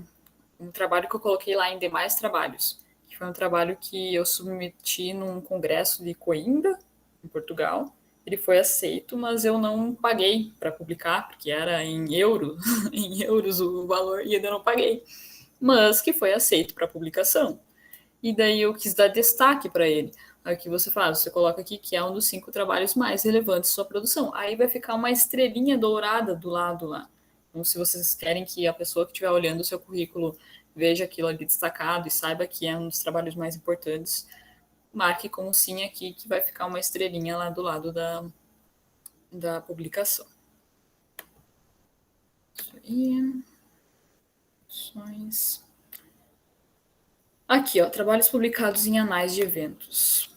um trabalho que eu coloquei lá em demais trabalhos, que foi um trabalho que eu submeti num congresso de Coimbra, em Portugal. Ele foi aceito, mas eu não paguei para publicar, porque era em euros, em euros o valor, e ainda não paguei. Mas que foi aceito para publicação. E daí eu quis dar destaque para ele. Aqui você faz, você coloca aqui que é um dos 5 trabalhos mais relevantes da sua produção. Aí vai ficar uma estrelinha dourada do lado lá. Então, se vocês querem que a pessoa que estiver olhando o seu currículo veja aquilo ali destacado e saiba que é um dos trabalhos mais importantes, marque como sim aqui, que vai ficar uma estrelinha lá do lado da publicação. Isso aí. Opções. Aqui, trabalhos publicados em anais de eventos.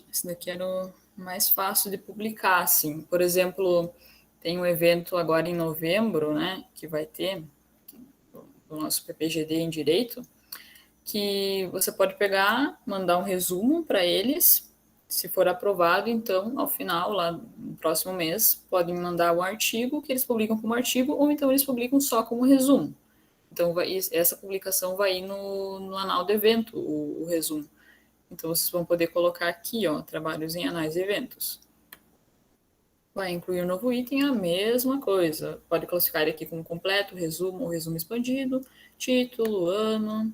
Esse daqui era o mais fácil de publicar, assim. Por exemplo, tem um evento agora em novembro, né, que vai ter, o nosso PPGD em Direito, que você pode pegar, mandar um resumo para eles, se for aprovado, então, ao final, lá no próximo mês, podem mandar o artigo, que eles publicam como artigo, ou então eles publicam só como resumo. Então, essa publicação vai ir no anal do evento, o resumo. Então, vocês vão poder colocar aqui, trabalhos em anais de eventos. Vai incluir um novo item, a mesma coisa. Pode classificar ele aqui como completo, resumo ou resumo expandido, título, ano,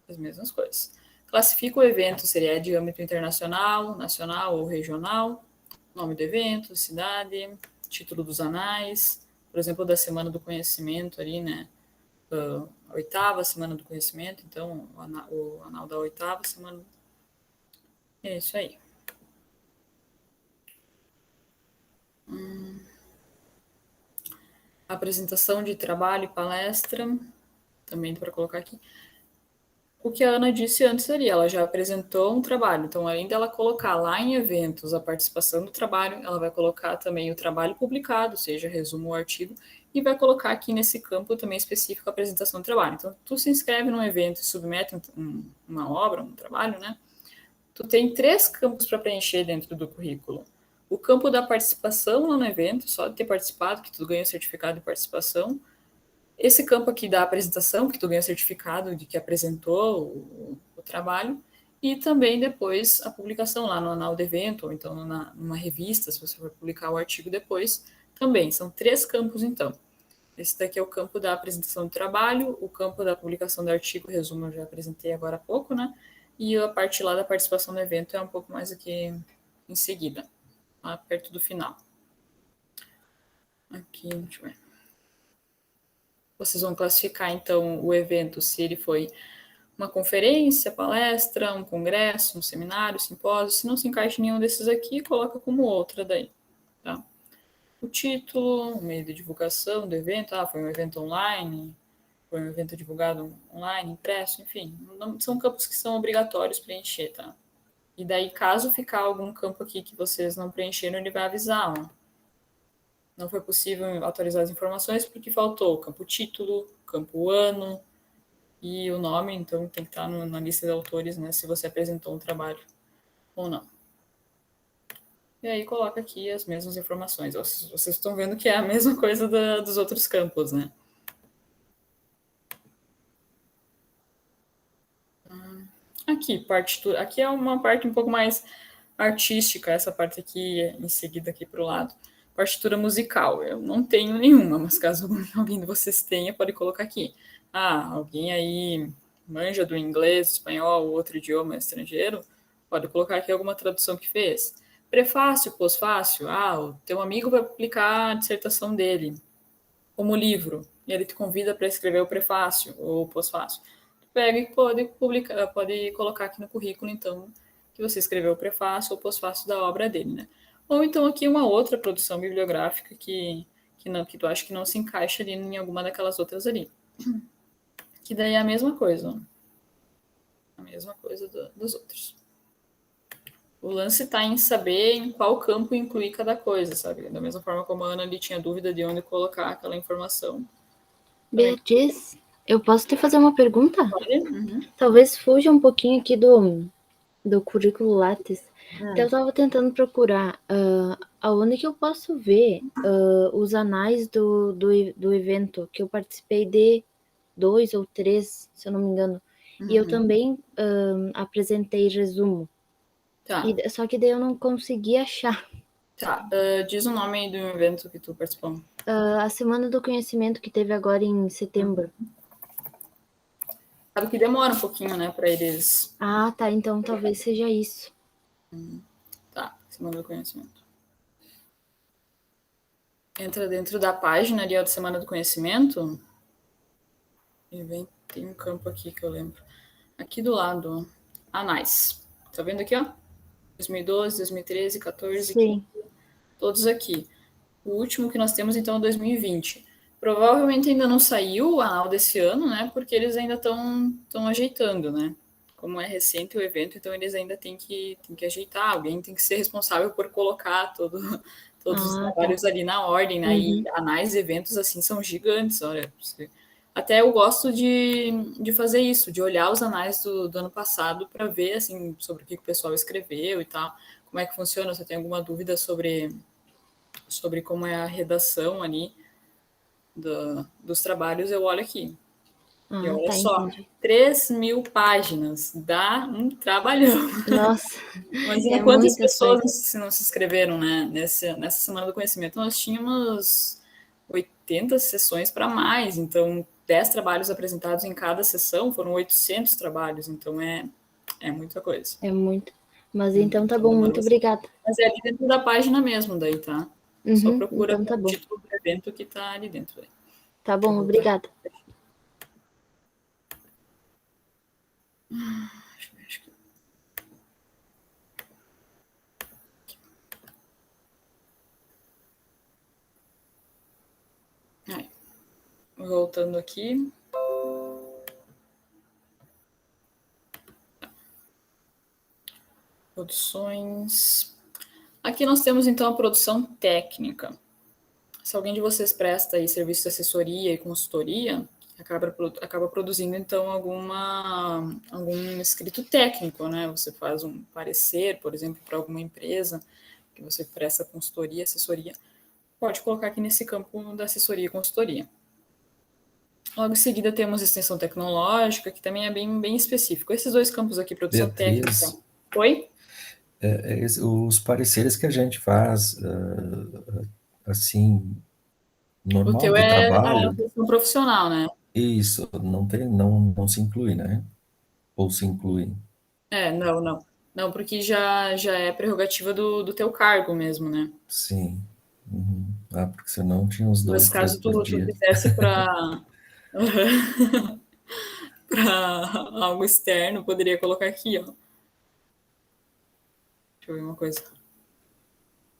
as mesmas coisas. Classifica o evento, seria de âmbito internacional, nacional ou regional, nome do evento, cidade, título dos anais, por exemplo, da Semana do Conhecimento ali, né? A 8ª Semana do Conhecimento, então o anal da 8ª Semana. É isso aí. Apresentação de trabalho e palestra, também para colocar aqui. O que a Ana disse antes seria, ela já apresentou um trabalho, então além dela colocar lá em eventos a participação do trabalho, ela vai colocar também o trabalho publicado, seja resumo ou artigo, e vai colocar aqui nesse campo também específico a apresentação do trabalho. Então, tu se inscreve num evento e submete uma obra, um trabalho, né? Tu tem 3 campos para preencher dentro do currículo. O campo da participação lá no evento, só de ter participado, que tu ganha o certificado de participação. Esse campo aqui da apresentação, que tu ganha certificado de que apresentou o trabalho, e também depois a publicação lá no anal do evento, ou então numa revista, se você for publicar o artigo depois, também. São 3 campos, então. Esse daqui é o campo da apresentação do trabalho, o campo da publicação do artigo, resumo, eu já apresentei agora há pouco, né? E a parte lá da participação no evento é um pouco mais aqui em seguida, lá perto do final. Aqui, deixa eu ver. Vocês vão classificar, então, o evento, se ele foi uma conferência, palestra, um congresso, um seminário, simpósio. Se não se encaixa em nenhum desses aqui, coloca como outra daí, tá? O título, o meio de divulgação do evento, foi um evento online, foi um evento divulgado online, impresso, enfim. Não, são campos que são obrigatórios preencher, tá? E daí, caso ficar algum campo aqui que vocês não preencheram, ele vai avisar, ó. Não foi possível atualizar as informações porque faltou o campo título, campo ano e o nome, então tem que estar na lista de autores, né, se você apresentou um trabalho ou não. E aí coloca aqui as mesmas informações. Vocês estão vendo que é a mesma coisa dos outros campos, né? Aqui, partitura. Aqui é uma parte um pouco mais artística, essa parte aqui, em seguida aqui para o lado. Partitura musical. Eu não tenho nenhuma, mas caso alguém de vocês tenha, pode colocar aqui. Alguém aí manja do inglês, espanhol ou outro idioma estrangeiro, pode colocar aqui alguma tradução que fez. Prefácio, pós-fácio. O teu amigo vai publicar a dissertação dele como livro, e ele te convida para escrever o prefácio ou o pós-fácio. Pega e pode colocar aqui no currículo, então, que você escreveu o prefácio ou pós-fácio da obra dele, né? Ou então aqui uma outra produção bibliográfica que tu acha que não se encaixa ali em alguma daquelas outras ali. Que daí é a mesma coisa, ó. A mesma coisa dos outros. O lance está em saber em qual campo incluir cada coisa, sabe? Da mesma forma como a Ana ali tinha dúvida de onde colocar aquela informação. Beatriz, eu posso te fazer uma pergunta? Uhum. Talvez fuja um pouquinho aqui do currículo Lattes. Eu estava tentando procurar aonde que eu posso ver os anais do evento, que eu participei de 2 ou 3, se eu não me engano. E eu também apresentei resumo. Tá. Só que daí eu não consegui achar. Tá. Diz o nome do evento que tu participou. A Semana do Conhecimento que teve agora em setembro. Sabe que demora um pouquinho, né, para eles... Tá. Então talvez seja isso. Tá. Semana do Conhecimento. Entra dentro da página ali, ó, de Semana do Conhecimento. E tem um campo aqui que eu lembro. Aqui do lado, ó. Anais. Tá vendo aqui, ó? 2012, 2013, 14, Sim. 15, todos aqui. O último que nós temos, então, é 2020. Provavelmente ainda não saiu o anal desse ano, né? Porque eles ainda estão ajeitando, né? Como é recente o evento, então eles ainda têm que ajeitar. Alguém tem que ser responsável por colocar todos os trabalhos ali na ordem, né? E anais de eventos, assim, são gigantes, olha. Até eu gosto de fazer isso, de olhar os anais do ano passado para ver, assim, sobre o que o pessoal escreveu e tal, como é que funciona, se eu tenho alguma dúvida sobre como é a redação ali dos trabalhos, eu olho aqui. E olha só, entendi. 3.000 páginas, dá um trabalhão. Nossa, Imagina quantas pessoas não se inscreveram, né, nessa Semana do Conhecimento. Nós tínhamos 80 sessões para mais, então 10 trabalhos apresentados em cada sessão, foram 800 trabalhos, então é muita coisa. É muito. Mas então tá bom, muito obrigada. Mas é ali dentro da página mesmo daí, tá? Só procura então, o título do evento que tá ali dentro. Aí. Tá bom, obrigada. Acho que... Aí. Voltando aqui. Produções. Aqui nós temos, então, a produção técnica. Se alguém de vocês presta aí serviço de assessoria e consultoria, acaba produzindo, então, algum escrito técnico, né? Você faz um parecer, por exemplo, para alguma empresa, que você presta consultoria, assessoria, pode colocar aqui nesse campo da assessoria e consultoria. Logo em seguida temos extensão tecnológica, que também é bem específico. Esses dois campos aqui, produção técnica. Oi? Os pareceres que a gente faz, assim, normal o teu do trabalho... a questão profissional, né? Isso, não se inclui, né? Ou se inclui? Não. Não, porque já é prerrogativa do teu cargo mesmo, né? Sim. Porque senão tinha uns 2, 3 por dia. Mas caso tu fizesse para Para algo externo, poderia colocar aqui, ó. Deixa eu ver uma coisa.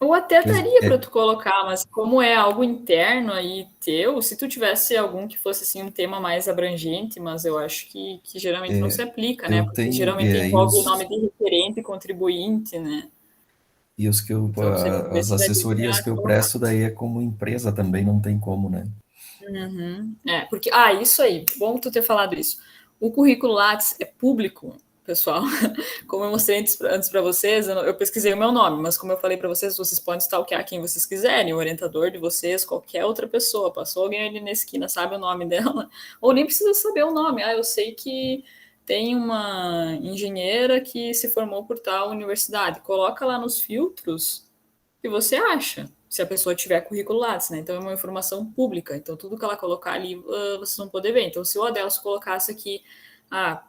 Ou até daria para tu colocar, mas como é algo interno aí teu, se tu tivesse algum que fosse assim um tema mais abrangente, mas eu acho que geralmente não se aplica, né? Eu Porque tenho, geralmente envolve o nome de referente e contribuinte, né? e os que Então seria ver as se daria assessorias para que eu colocar. presto daí é como empresa também, não tem como, né? Porque, isso aí, bom tu ter falado isso. O currículo Lattes é público, pessoal. Como eu mostrei antes para vocês, eu pesquisei o meu nome, mas como eu falei para vocês, vocês podem stalkear quem vocês quiserem, o orientador de vocês, qualquer outra pessoa. Passou alguém ali na esquina, sabe o nome dela, ou nem precisa saber o nome. Eu sei que tem uma engenheira que se formou por tal universidade. Coloca lá nos filtros que você acha, se a pessoa tiver currículo Lattes, né? Então é uma informação pública. Então tudo que ela colocar ali, vocês vão poder ver. Então se o Adelso colocasse aqui,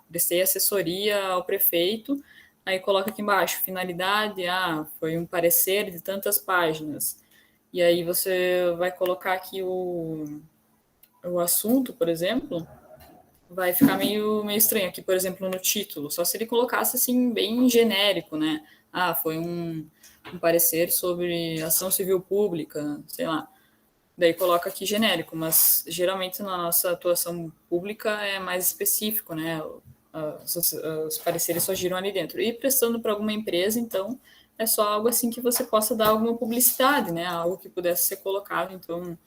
prestei assessoria ao prefeito, aí coloca aqui embaixo, finalidade, foi um parecer de tantas páginas. E aí você vai colocar aqui o assunto, por exemplo, vai ficar meio estranho aqui, por exemplo, no título. Só se ele colocasse assim, bem genérico, né? Foi um parecer sobre ação civil pública, sei lá. Daí coloca aqui genérico, mas geralmente na nossa atuação pública é mais específico, né? Os pareceres só giram ali dentro. E prestando para alguma empresa, então, é só algo assim que você possa dar alguma publicidade, né? Algo que pudesse ser colocado, então,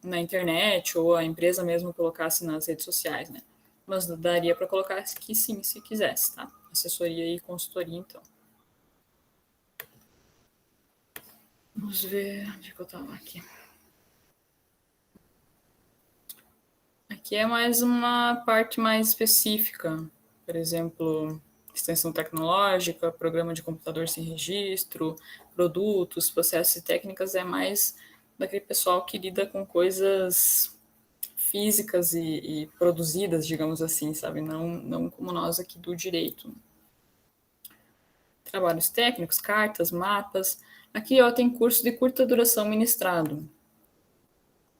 na internet, ou a empresa mesmo colocasse nas redes sociais, né? Mas daria para colocar aqui sim, se quisesse, tá? Assessoria e consultoria, então. Vamos ver onde que eu estava aqui. Aqui é mais uma parte mais específica, por exemplo, extensão tecnológica, programa de computador sem registro, produtos, processos e técnicas, é mais daquele pessoal que lida com coisas físicas e produzidas, digamos assim, sabe? Não como nós aqui do direito. Trabalhos técnicos, cartas, mapas. Aqui, ó, tem curso de curta duração ministrado.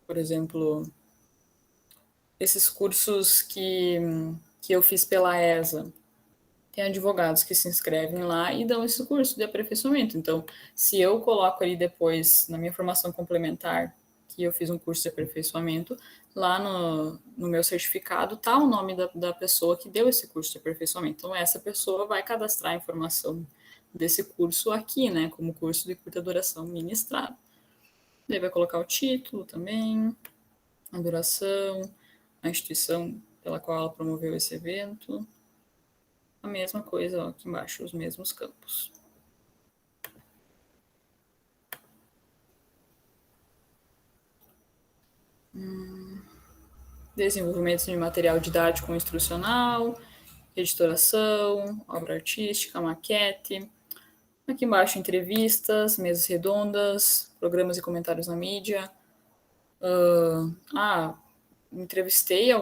Por exemplo, esses cursos que eu fiz pela ESA. Tem advogados que se inscrevem lá e dão esse curso de aperfeiçoamento. Então, se eu coloco ali depois, na minha formação complementar, que eu fiz um curso de aperfeiçoamento, lá no meu certificado está o nome da pessoa que deu esse curso de aperfeiçoamento. Então, essa pessoa vai cadastrar a informação desse curso aqui, né, como curso de curta duração ministrado. Daí vai colocar o título também, a duração, a instituição pela qual ela promoveu esse evento. A mesma coisa, ó, aqui embaixo, os mesmos campos. Desenvolvimento de material didático instrucional, editoração, obra artística, maquete. Aqui embaixo, entrevistas, mesas redondas, programas e comentários na mídia. Entrevistei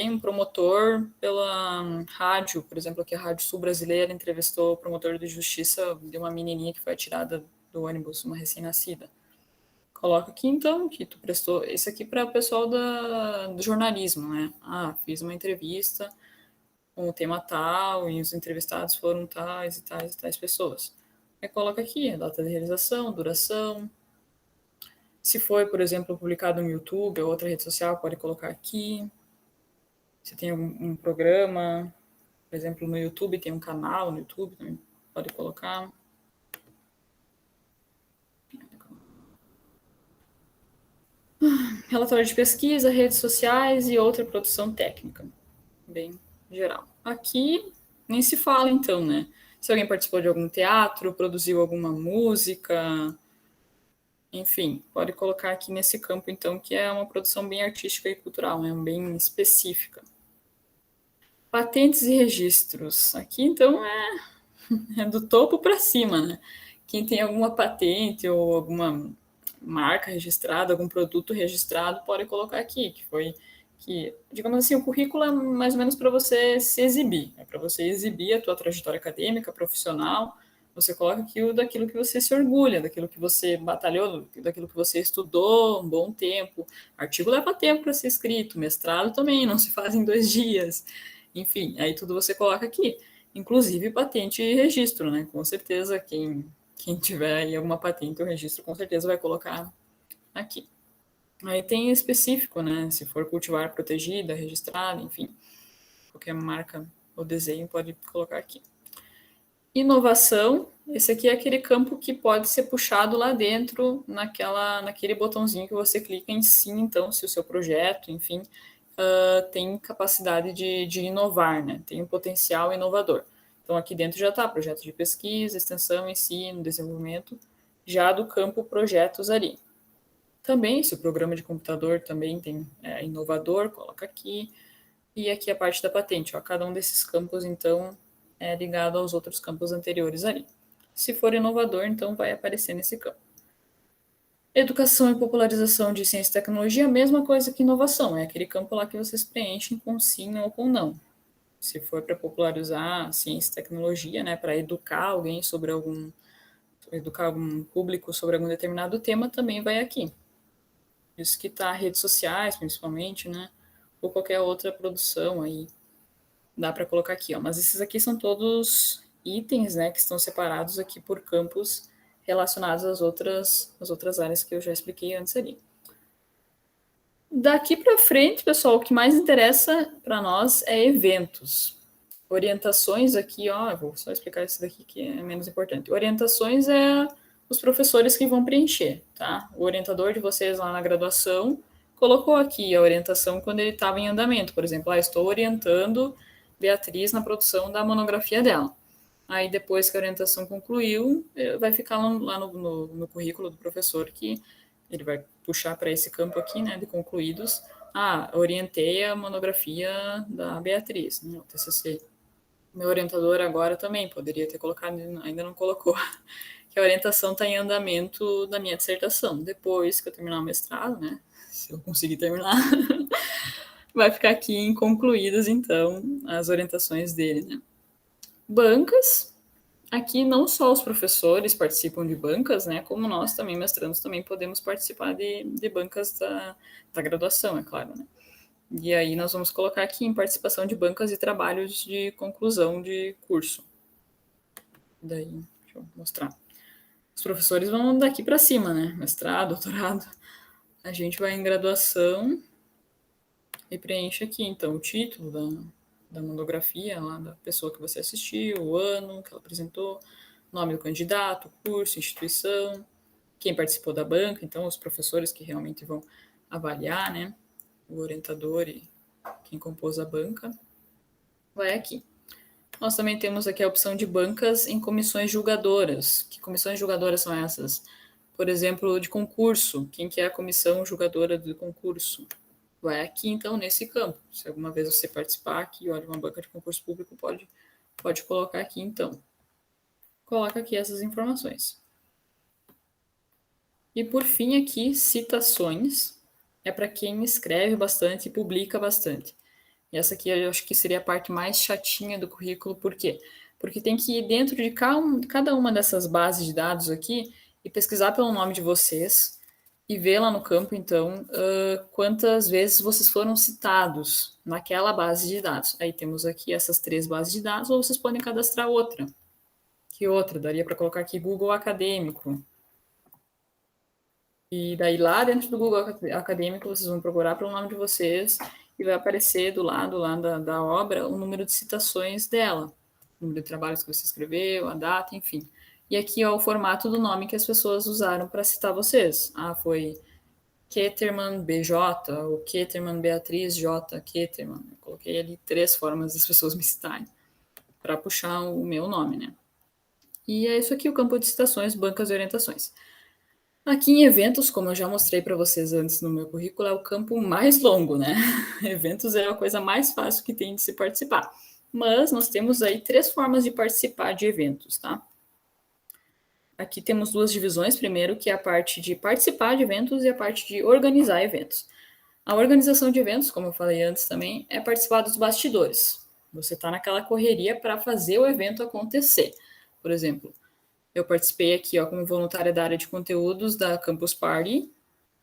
um promotor pela rádio, por exemplo, aqui a Rádio Sul Brasileira entrevistou o promotor de justiça de uma menininha que foi atirada do ônibus, uma recém-nascida. Coloca aqui, então, que tu prestou... Isso aqui para o pessoal do jornalismo, né? Fiz uma entrevista com o tema tal, e os entrevistados foram tais e tais e tais pessoas. Aí coloca aqui a data de realização, duração. Se foi, por exemplo, publicado no YouTube ou outra rede social, pode colocar aqui. Se tem um programa, por exemplo, no YouTube, tem um canal no YouTube, também pode colocar. Relatório de pesquisa, redes sociais e outra produção técnica. Bem geral. Aqui nem se fala, então, né? Se alguém participou de algum teatro, produziu alguma música, enfim, pode colocar aqui nesse campo, então, que é uma produção bem artística e cultural, né? Bem específica. Patentes e registros. Aqui, então, é do topo para cima, né? Quem tem alguma patente ou alguma marca registrada, algum produto registrado, pode colocar aqui, digamos assim, o currículo é mais ou menos para você se exibir, é para você exibir a tua trajetória acadêmica, profissional, você coloca aqui daquilo que você se orgulha, daquilo que você batalhou, daquilo que você estudou um bom tempo. Artigo leva tempo para ser escrito, mestrado também, não se faz em 2 dias. Enfim, aí tudo você coloca aqui. Inclusive patente e registro, né? Com certeza, quem tiver aí alguma patente ou registro, com certeza vai colocar aqui. Aí tem específico, né? Se for cultivar protegida, registrada, enfim. Qualquer marca ou desenho pode colocar aqui. Inovação, esse aqui é aquele campo que pode ser puxado lá dentro, naquele botãozinho que você clica em si, então, se o seu projeto, enfim, tem capacidade de inovar, né? Tem um potencial inovador. Então, aqui dentro já está projeto de pesquisa, extensão, ensino, desenvolvimento, já do campo projetos ali. Também, se o programa de computador também tem inovador, coloca aqui. E aqui a parte da patente, ó, cada um desses campos, então, é ligado aos outros campos anteriores ali. Se for inovador, então vai aparecer nesse campo. Educação e popularização de ciência e tecnologia, a mesma coisa que inovação, é aquele campo lá que vocês preenchem com sim ou com não. Se for para popularizar ciência e tecnologia, né, para educar alguém sobre educar algum público sobre algum determinado tema, também vai aqui. Isso que está redes sociais, principalmente, né, ou qualquer outra produção aí. Dá para colocar aqui, ó. Mas esses aqui são todos itens, né, que estão separados aqui por campos relacionados às outras áreas que eu já expliquei antes ali. Daqui para frente, pessoal, o que mais interessa para nós é eventos. Orientações aqui, ó, eu vou só explicar isso daqui que é menos importante. Orientações é os professores que vão preencher, tá? O orientador de vocês lá na graduação colocou aqui a orientação quando ele estava em andamento. Por exemplo, estou orientando Beatriz na produção da monografia dela. Aí, depois que a orientação concluiu, vai ficar lá no currículo do professor que ele vai puxar para esse campo aqui, né, de concluídos. Orientei a monografia da Beatriz, né, o TCC. Meu orientador agora também poderia ter colocado, ainda não colocou, que a orientação está em andamento da minha dissertação. Depois que eu terminar o mestrado, né, se eu conseguir terminar, vai ficar aqui em concluídas, então, as orientações dele, né. Bancas, aqui não só os professores participam de bancas, né, como nós também, mestrandos, também podemos participar de bancas da graduação, é claro, né. E aí nós vamos colocar aqui em participação de bancas e trabalhos de conclusão de curso. Daí, deixa eu mostrar. Os professores vão daqui para cima, né, mestrado, doutorado. A gente vai em graduação e preenche aqui, então, o título da monografia, lá da pessoa que você assistiu, o ano que ela apresentou, nome do candidato, curso, instituição, quem participou da banca, então os professores que realmente vão avaliar, né, o orientador e quem compôs a banca, vai aqui. Nós também temos aqui a opção de bancas em comissões julgadoras. Que comissões julgadoras são essas? Por exemplo, de concurso. Quem que é a comissão julgadora do concurso? Vai aqui, então, nesse campo. Se alguma vez você participar aqui, olha, uma banca de concurso público, pode colocar aqui, então. Coloca aqui essas informações. E, por fim, aqui, citações. É para quem escreve bastante e publica bastante. E essa aqui eu acho que seria a parte mais chatinha do currículo. Por quê? Porque tem que ir dentro de cada uma dessas bases de dados aqui e pesquisar pelo nome de vocês e ver lá no campo, então, quantas vezes vocês foram citados naquela base de dados. Aí temos aqui essas 3 bases de dados, ou vocês podem cadastrar outra. Que outra? Daria para colocar aqui Google Acadêmico. E daí lá dentro do Google Acadêmico vocês vão procurar pelo nome de vocês e vai aparecer do lado lá da obra o número de citações dela, o número de trabalhos que você escreveu, a data, enfim. E aqui, ó, o formato do nome que as pessoas usaram para citar vocês. Foi Ketterman BJ, ou Ketterman Beatriz J. Ketterman. Eu coloquei ali 3 formas das pessoas me citarem para puxar o meu nome, né? E é isso aqui, o campo de citações, bancas e orientações. Aqui em eventos, como eu já mostrei para vocês antes no meu currículo, é o campo mais longo, né? Eventos é a coisa mais fácil que tem de se participar. Mas nós temos aí 3 formas de participar de eventos, tá? Aqui temos 2 divisões. Primeiro, que é a parte de participar de eventos e a parte de organizar eventos. A organização de eventos, como eu falei antes também, é participar dos bastidores. Você está naquela correria para fazer o evento acontecer. Por exemplo, Eu participei aqui, ó, como voluntária da área de conteúdos da Campus Party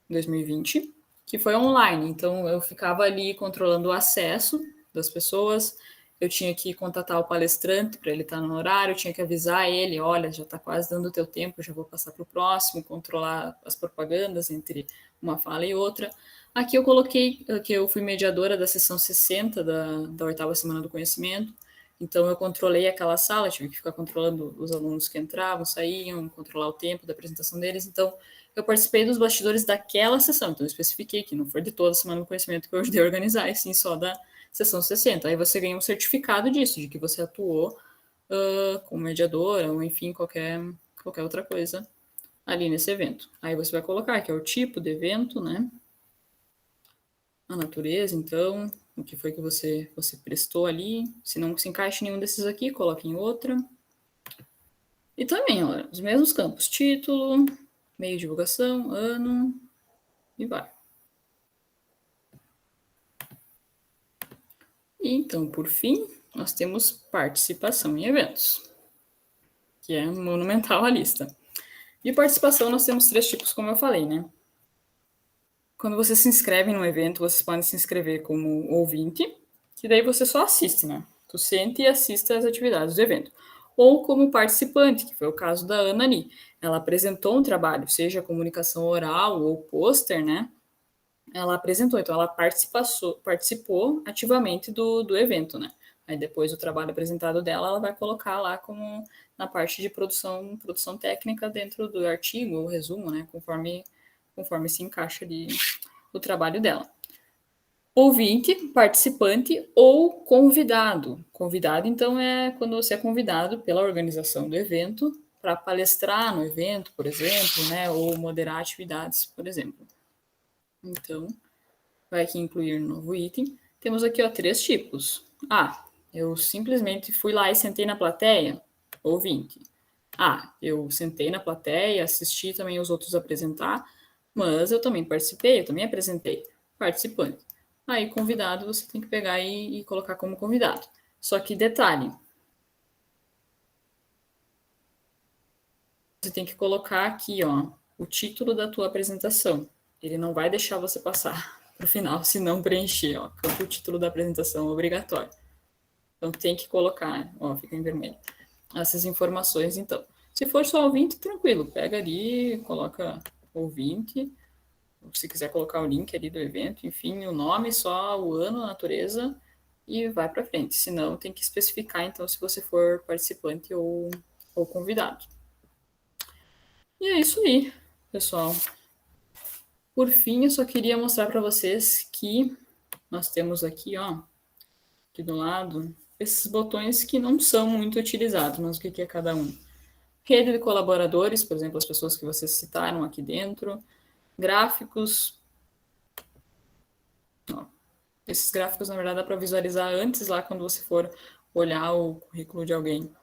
2020, que foi online. Então, eu ficava ali controlando o acesso das pessoas, eu tinha que contatar o palestrante para ele estar no horário, eu tinha que avisar ele, olha, já está quase dando o teu tempo, já vou passar para o próximo, controlar as propagandas entre uma fala e outra. Aqui eu coloquei que eu fui mediadora da sessão 60 da 8ª Semana do Conhecimento, então eu controlei aquela sala, tive que ficar controlando os alunos que entravam, saíam, controlar o tempo da apresentação deles, então eu participei dos bastidores daquela sessão, então eu especifiquei que não foi de toda a Semana do Conhecimento que eu ajudei a organizar, e sim só da sessão 60. Aí você ganha um certificado disso, de que você atuou como mediadora, ou enfim, qualquer outra coisa ali nesse evento. Aí você vai colocar que é o tipo de evento, né? A natureza, então, o que foi que você prestou ali. Se não se encaixa em nenhum desses aqui, coloque em outra. E também, olha, os mesmos campos, título, meio de divulgação, ano, e vai. E então, por fim, nós temos participação em eventos, que é monumental a lista. De participação, nós temos 3 tipos, como eu falei, né? Quando você se inscreve num evento, vocês podem se inscrever como ouvinte, que daí você só assiste, né? Tu sente e assiste às atividades do evento. Ou como participante, que foi o caso da Ana ali. Ela apresentou um trabalho, seja comunicação oral ou pôster, né? Ela apresentou, então ela participou ativamente do evento, né? Aí depois o trabalho apresentado dela, ela vai colocar lá como na parte de produção técnica dentro do artigo ou resumo, né? Conforme se encaixa ali o trabalho dela. Ouvinte, participante ou convidado. Convidado, então, é quando você é convidado pela organização do evento para palestrar no evento, por exemplo, né? Ou moderar atividades, por exemplo. Então, vai aqui incluir um novo item. Temos aqui, ó, 3 tipos. Eu simplesmente fui lá e sentei na plateia, ouvinte. Eu sentei na plateia, assisti também os outros apresentar, mas eu também participei, eu também apresentei, participante. Aí, convidado, você tem que pegar e colocar como convidado. Só que detalhe, você tem que colocar aqui, ó, o título da tua apresentação. Ele não vai deixar você passar para o final, se não preencher, ó, o título da apresentação obrigatório. Então tem que colocar, ó, fica em vermelho, essas informações, então. Se for só ouvinte, tranquilo, pega ali, coloca ouvinte, se quiser colocar o link ali do evento, enfim, o nome, só o ano, a natureza, e vai para frente. Se não, tem que especificar, então, se você for participante ou convidado. E é isso aí, pessoal. Por fim, eu só queria mostrar para vocês que nós temos aqui, ó, aqui do lado, esses botões que não são muito utilizados, mas o que é cada um? Rede de colaboradores, por exemplo, as pessoas que vocês citaram aqui dentro, gráficos. Ó, esses gráficos, na verdade, dá para visualizar antes lá quando você for olhar o currículo de alguém.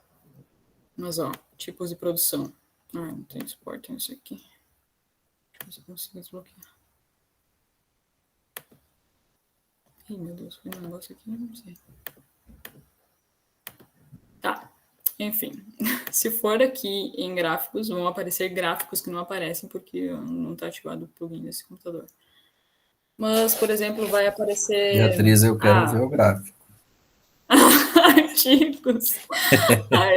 Mas, ó, tipos de produção. Não tem suporte nisso aqui. Deixa eu ver se eu consigo desbloquear. Ih, meu Deus, foi um negócio aqui, não sei. Tá, enfim. Se for aqui em gráficos, vão aparecer gráficos que não aparecem porque não está ativado o plugin desse computador. Mas, por exemplo, vai aparecer... Beatriz, eu quero ver o gráfico. Artigos.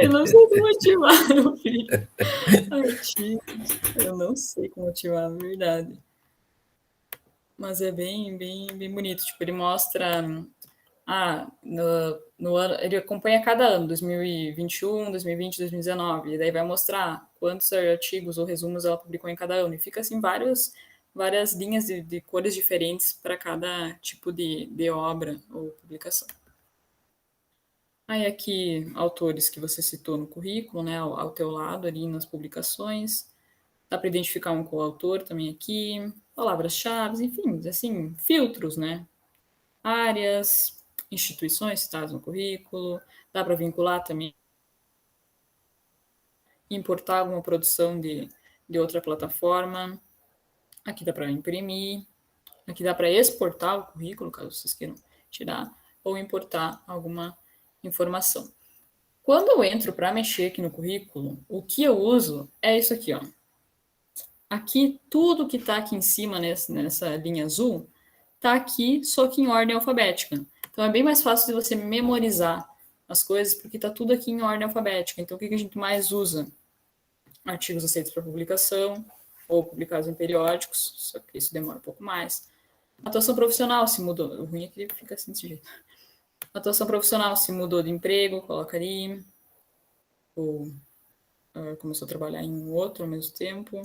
Eu não sei como ativar, meu filho. Artigos. Eu não sei como ativar, na verdade. Mas é bem bonito. Tipo, ele mostra... no ano, ele acompanha cada ano, 2021, 2020, 2019, e daí vai mostrar quantos artigos ou resumos ela publicou em cada ano. E fica assim várias linhas de cores diferentes para cada tipo de obra ou publicação. Aí aqui, autores que você citou no currículo, né, ao teu lado ali nas publicações. Dá para identificar um coautor também aqui, palavras-chave, enfim, assim, filtros, né? Áreas, instituições citadas no currículo, dá para vincular também, importar alguma produção de outra plataforma. Aqui dá para imprimir, aqui dá para exportar o currículo, caso vocês queiram tirar, ou importar alguma informação. Quando eu entro para mexer aqui no currículo, o que eu uso é isso aqui, ó. Aqui, tudo que está aqui em cima, nessa linha azul, está aqui, só que em ordem alfabética. Então, é bem mais fácil de você memorizar as coisas, porque está tudo aqui em ordem alfabética. Então, o que a gente mais usa? Artigos aceitos para publicação, ou publicados em periódicos, só que isso demora um pouco mais. Atuação profissional, se mudou. O ruim é que ele fica assim desse jeito. Atuação profissional, se mudou de emprego, coloca ali. Ou começou a trabalhar em um outro ao mesmo tempo.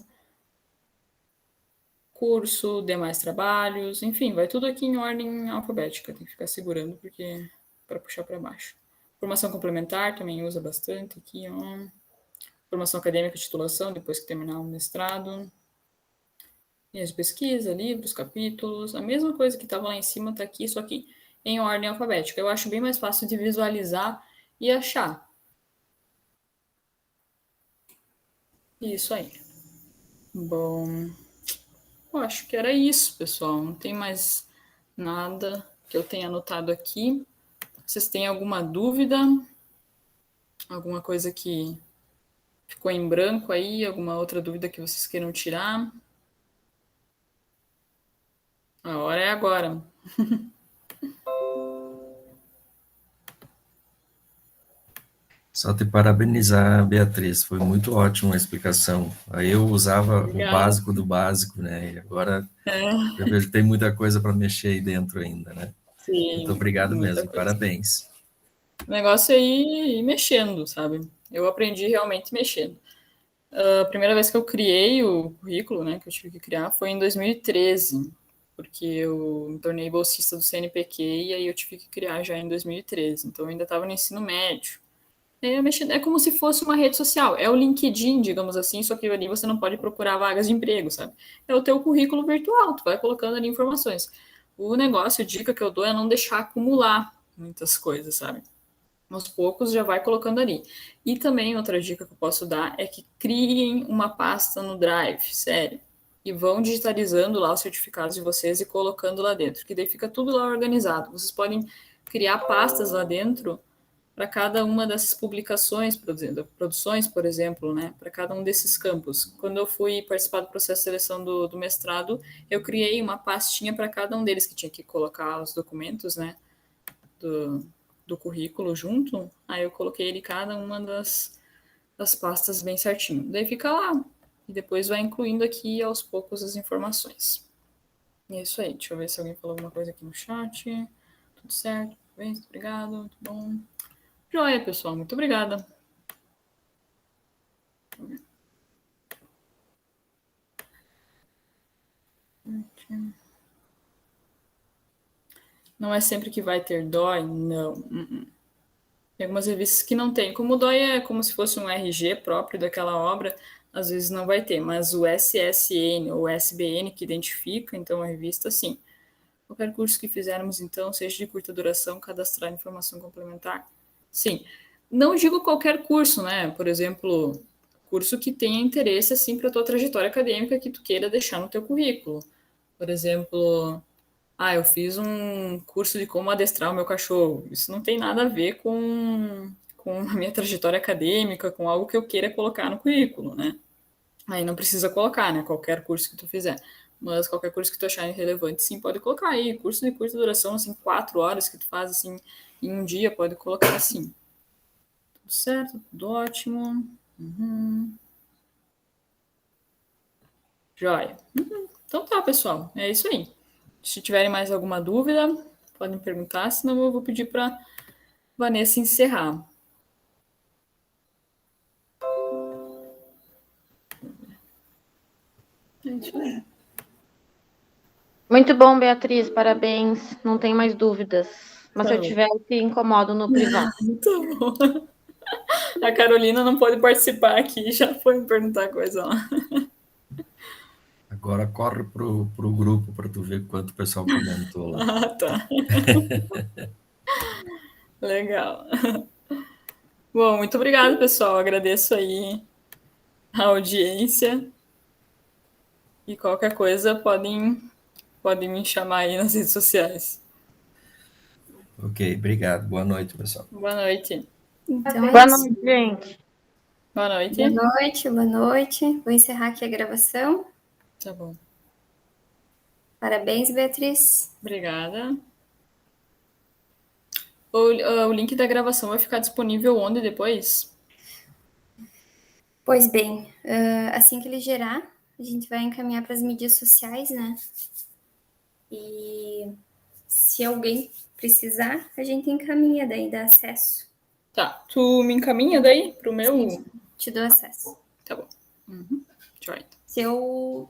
Curso, demais trabalhos, enfim, vai tudo aqui em ordem alfabética. Tem que ficar segurando porque para puxar para baixo. Formação complementar também usa bastante aqui, ó. Formação acadêmica, titulação, depois que terminar o mestrado. Linhas de pesquisa, livros, capítulos, a mesma coisa que estava lá em cima está aqui, só que em ordem alfabética. Eu acho bem mais fácil de visualizar e achar. Isso aí. Bom, eu acho que era isso, pessoal. Não tem mais nada que eu tenha anotado aqui. Vocês têm alguma dúvida? Alguma coisa que ficou em branco aí? Alguma outra dúvida que vocês queiram tirar? A hora é agora. Só te parabenizar, Beatriz, foi muito ótima a explicação. Aí eu usava o básico do básico, né? E agora eu vejo que tem muita coisa para mexer aí dentro ainda, né? Sim, muito obrigado mesmo, coisa. Parabéns. O negócio é ir mexendo, sabe? Eu aprendi realmente mexendo. A primeira vez que eu criei o currículo, né, que eu tive que criar, foi em 2013, porque eu me tornei bolsista do CNPq e aí eu tive que criar já em 2013, então eu ainda estava no ensino médio. É como se fosse uma rede social, é o LinkedIn, digamos assim, só que ali você não pode procurar vagas de emprego, sabe? É o teu currículo virtual, tu vai colocando ali informações. O negócio, a dica que eu dou é não deixar acumular muitas coisas, sabe? Aos poucos já vai colocando ali. E também outra dica que eu posso dar é que criem uma pasta no Drive, sério. E vão digitalizando lá os certificados de vocês e colocando lá dentro, que daí fica tudo lá organizado. Vocês podem criar pastas lá dentro para cada uma dessas publicações, produções, por exemplo, né, para cada um desses campos. Quando eu fui participar do processo de seleção do mestrado, eu criei uma pastinha para cada um deles, que tinha que colocar os documentos, né, do currículo junto, aí eu coloquei ele cada uma das pastas bem certinho. Daí fica lá, e depois vai incluindo aqui aos poucos as informações. E é isso aí, deixa eu ver se alguém falou alguma coisa aqui no chat. Tudo certo, bem, obrigado, muito bom. Joia, pessoal, muito obrigada. Não é sempre que vai ter DOI? Não. Tem algumas revistas que não tem. Como o DOI é como se fosse um RG próprio daquela obra, às vezes não vai ter, mas o SSN ou SBN que identifica, então, a revista, sim. Qualquer curso que fizermos, então, seja de curta duração, cadastrar informação complementar? Sim. Não digo qualquer curso, né? Por exemplo, curso que tenha interesse, assim, para a tua trajetória acadêmica que tu queira deixar no teu currículo. Por exemplo, eu fiz um curso de como adestrar o meu cachorro. Isso não tem nada a ver com a minha trajetória acadêmica, com algo que eu queira colocar no currículo, né? Aí não precisa colocar, né? Qualquer curso que tu fizer. Mas qualquer curso que tu achar relevante, sim, pode colocar aí. Curso de curta duração, assim, 4 horas que tu faz, assim, em um dia, pode colocar assim. Tudo certo, tudo ótimo. Joia. Então tá, pessoal. É isso aí. Se tiverem mais alguma dúvida, podem perguntar, senão eu vou pedir para Vanessa encerrar. É isso aí. Muito bom, Beatriz, parabéns. Não tem mais dúvidas. Mas se eu Tá. tiver, eu te incomodo no privado. Muito bom. A Carolina não pode participar aqui, já foi me perguntar coisa lá. Agora corre pro grupo para tu ver quanto o pessoal comentou lá. Ah, tá. Legal. Bom, muito obrigado, pessoal. Agradeço aí a audiência. E qualquer coisa, podem me chamar aí nas redes sociais. Ok, obrigado. Boa noite, pessoal. Boa noite. Então, Boa noite, gente. Boa noite. Boa noite, boa noite. Vou encerrar aqui a gravação. Tá bom. Parabéns, Beatriz. Obrigada. O link da gravação vai ficar disponível onde depois? Pois bem, assim que ele gerar, a gente vai encaminhar para as mídias sociais, né? E se alguém precisar, a gente encaminha, daí dá acesso. Tá, tu me encaminha daí pro meu? Sim, te dou acesso. Tá bom. Joia. Se eu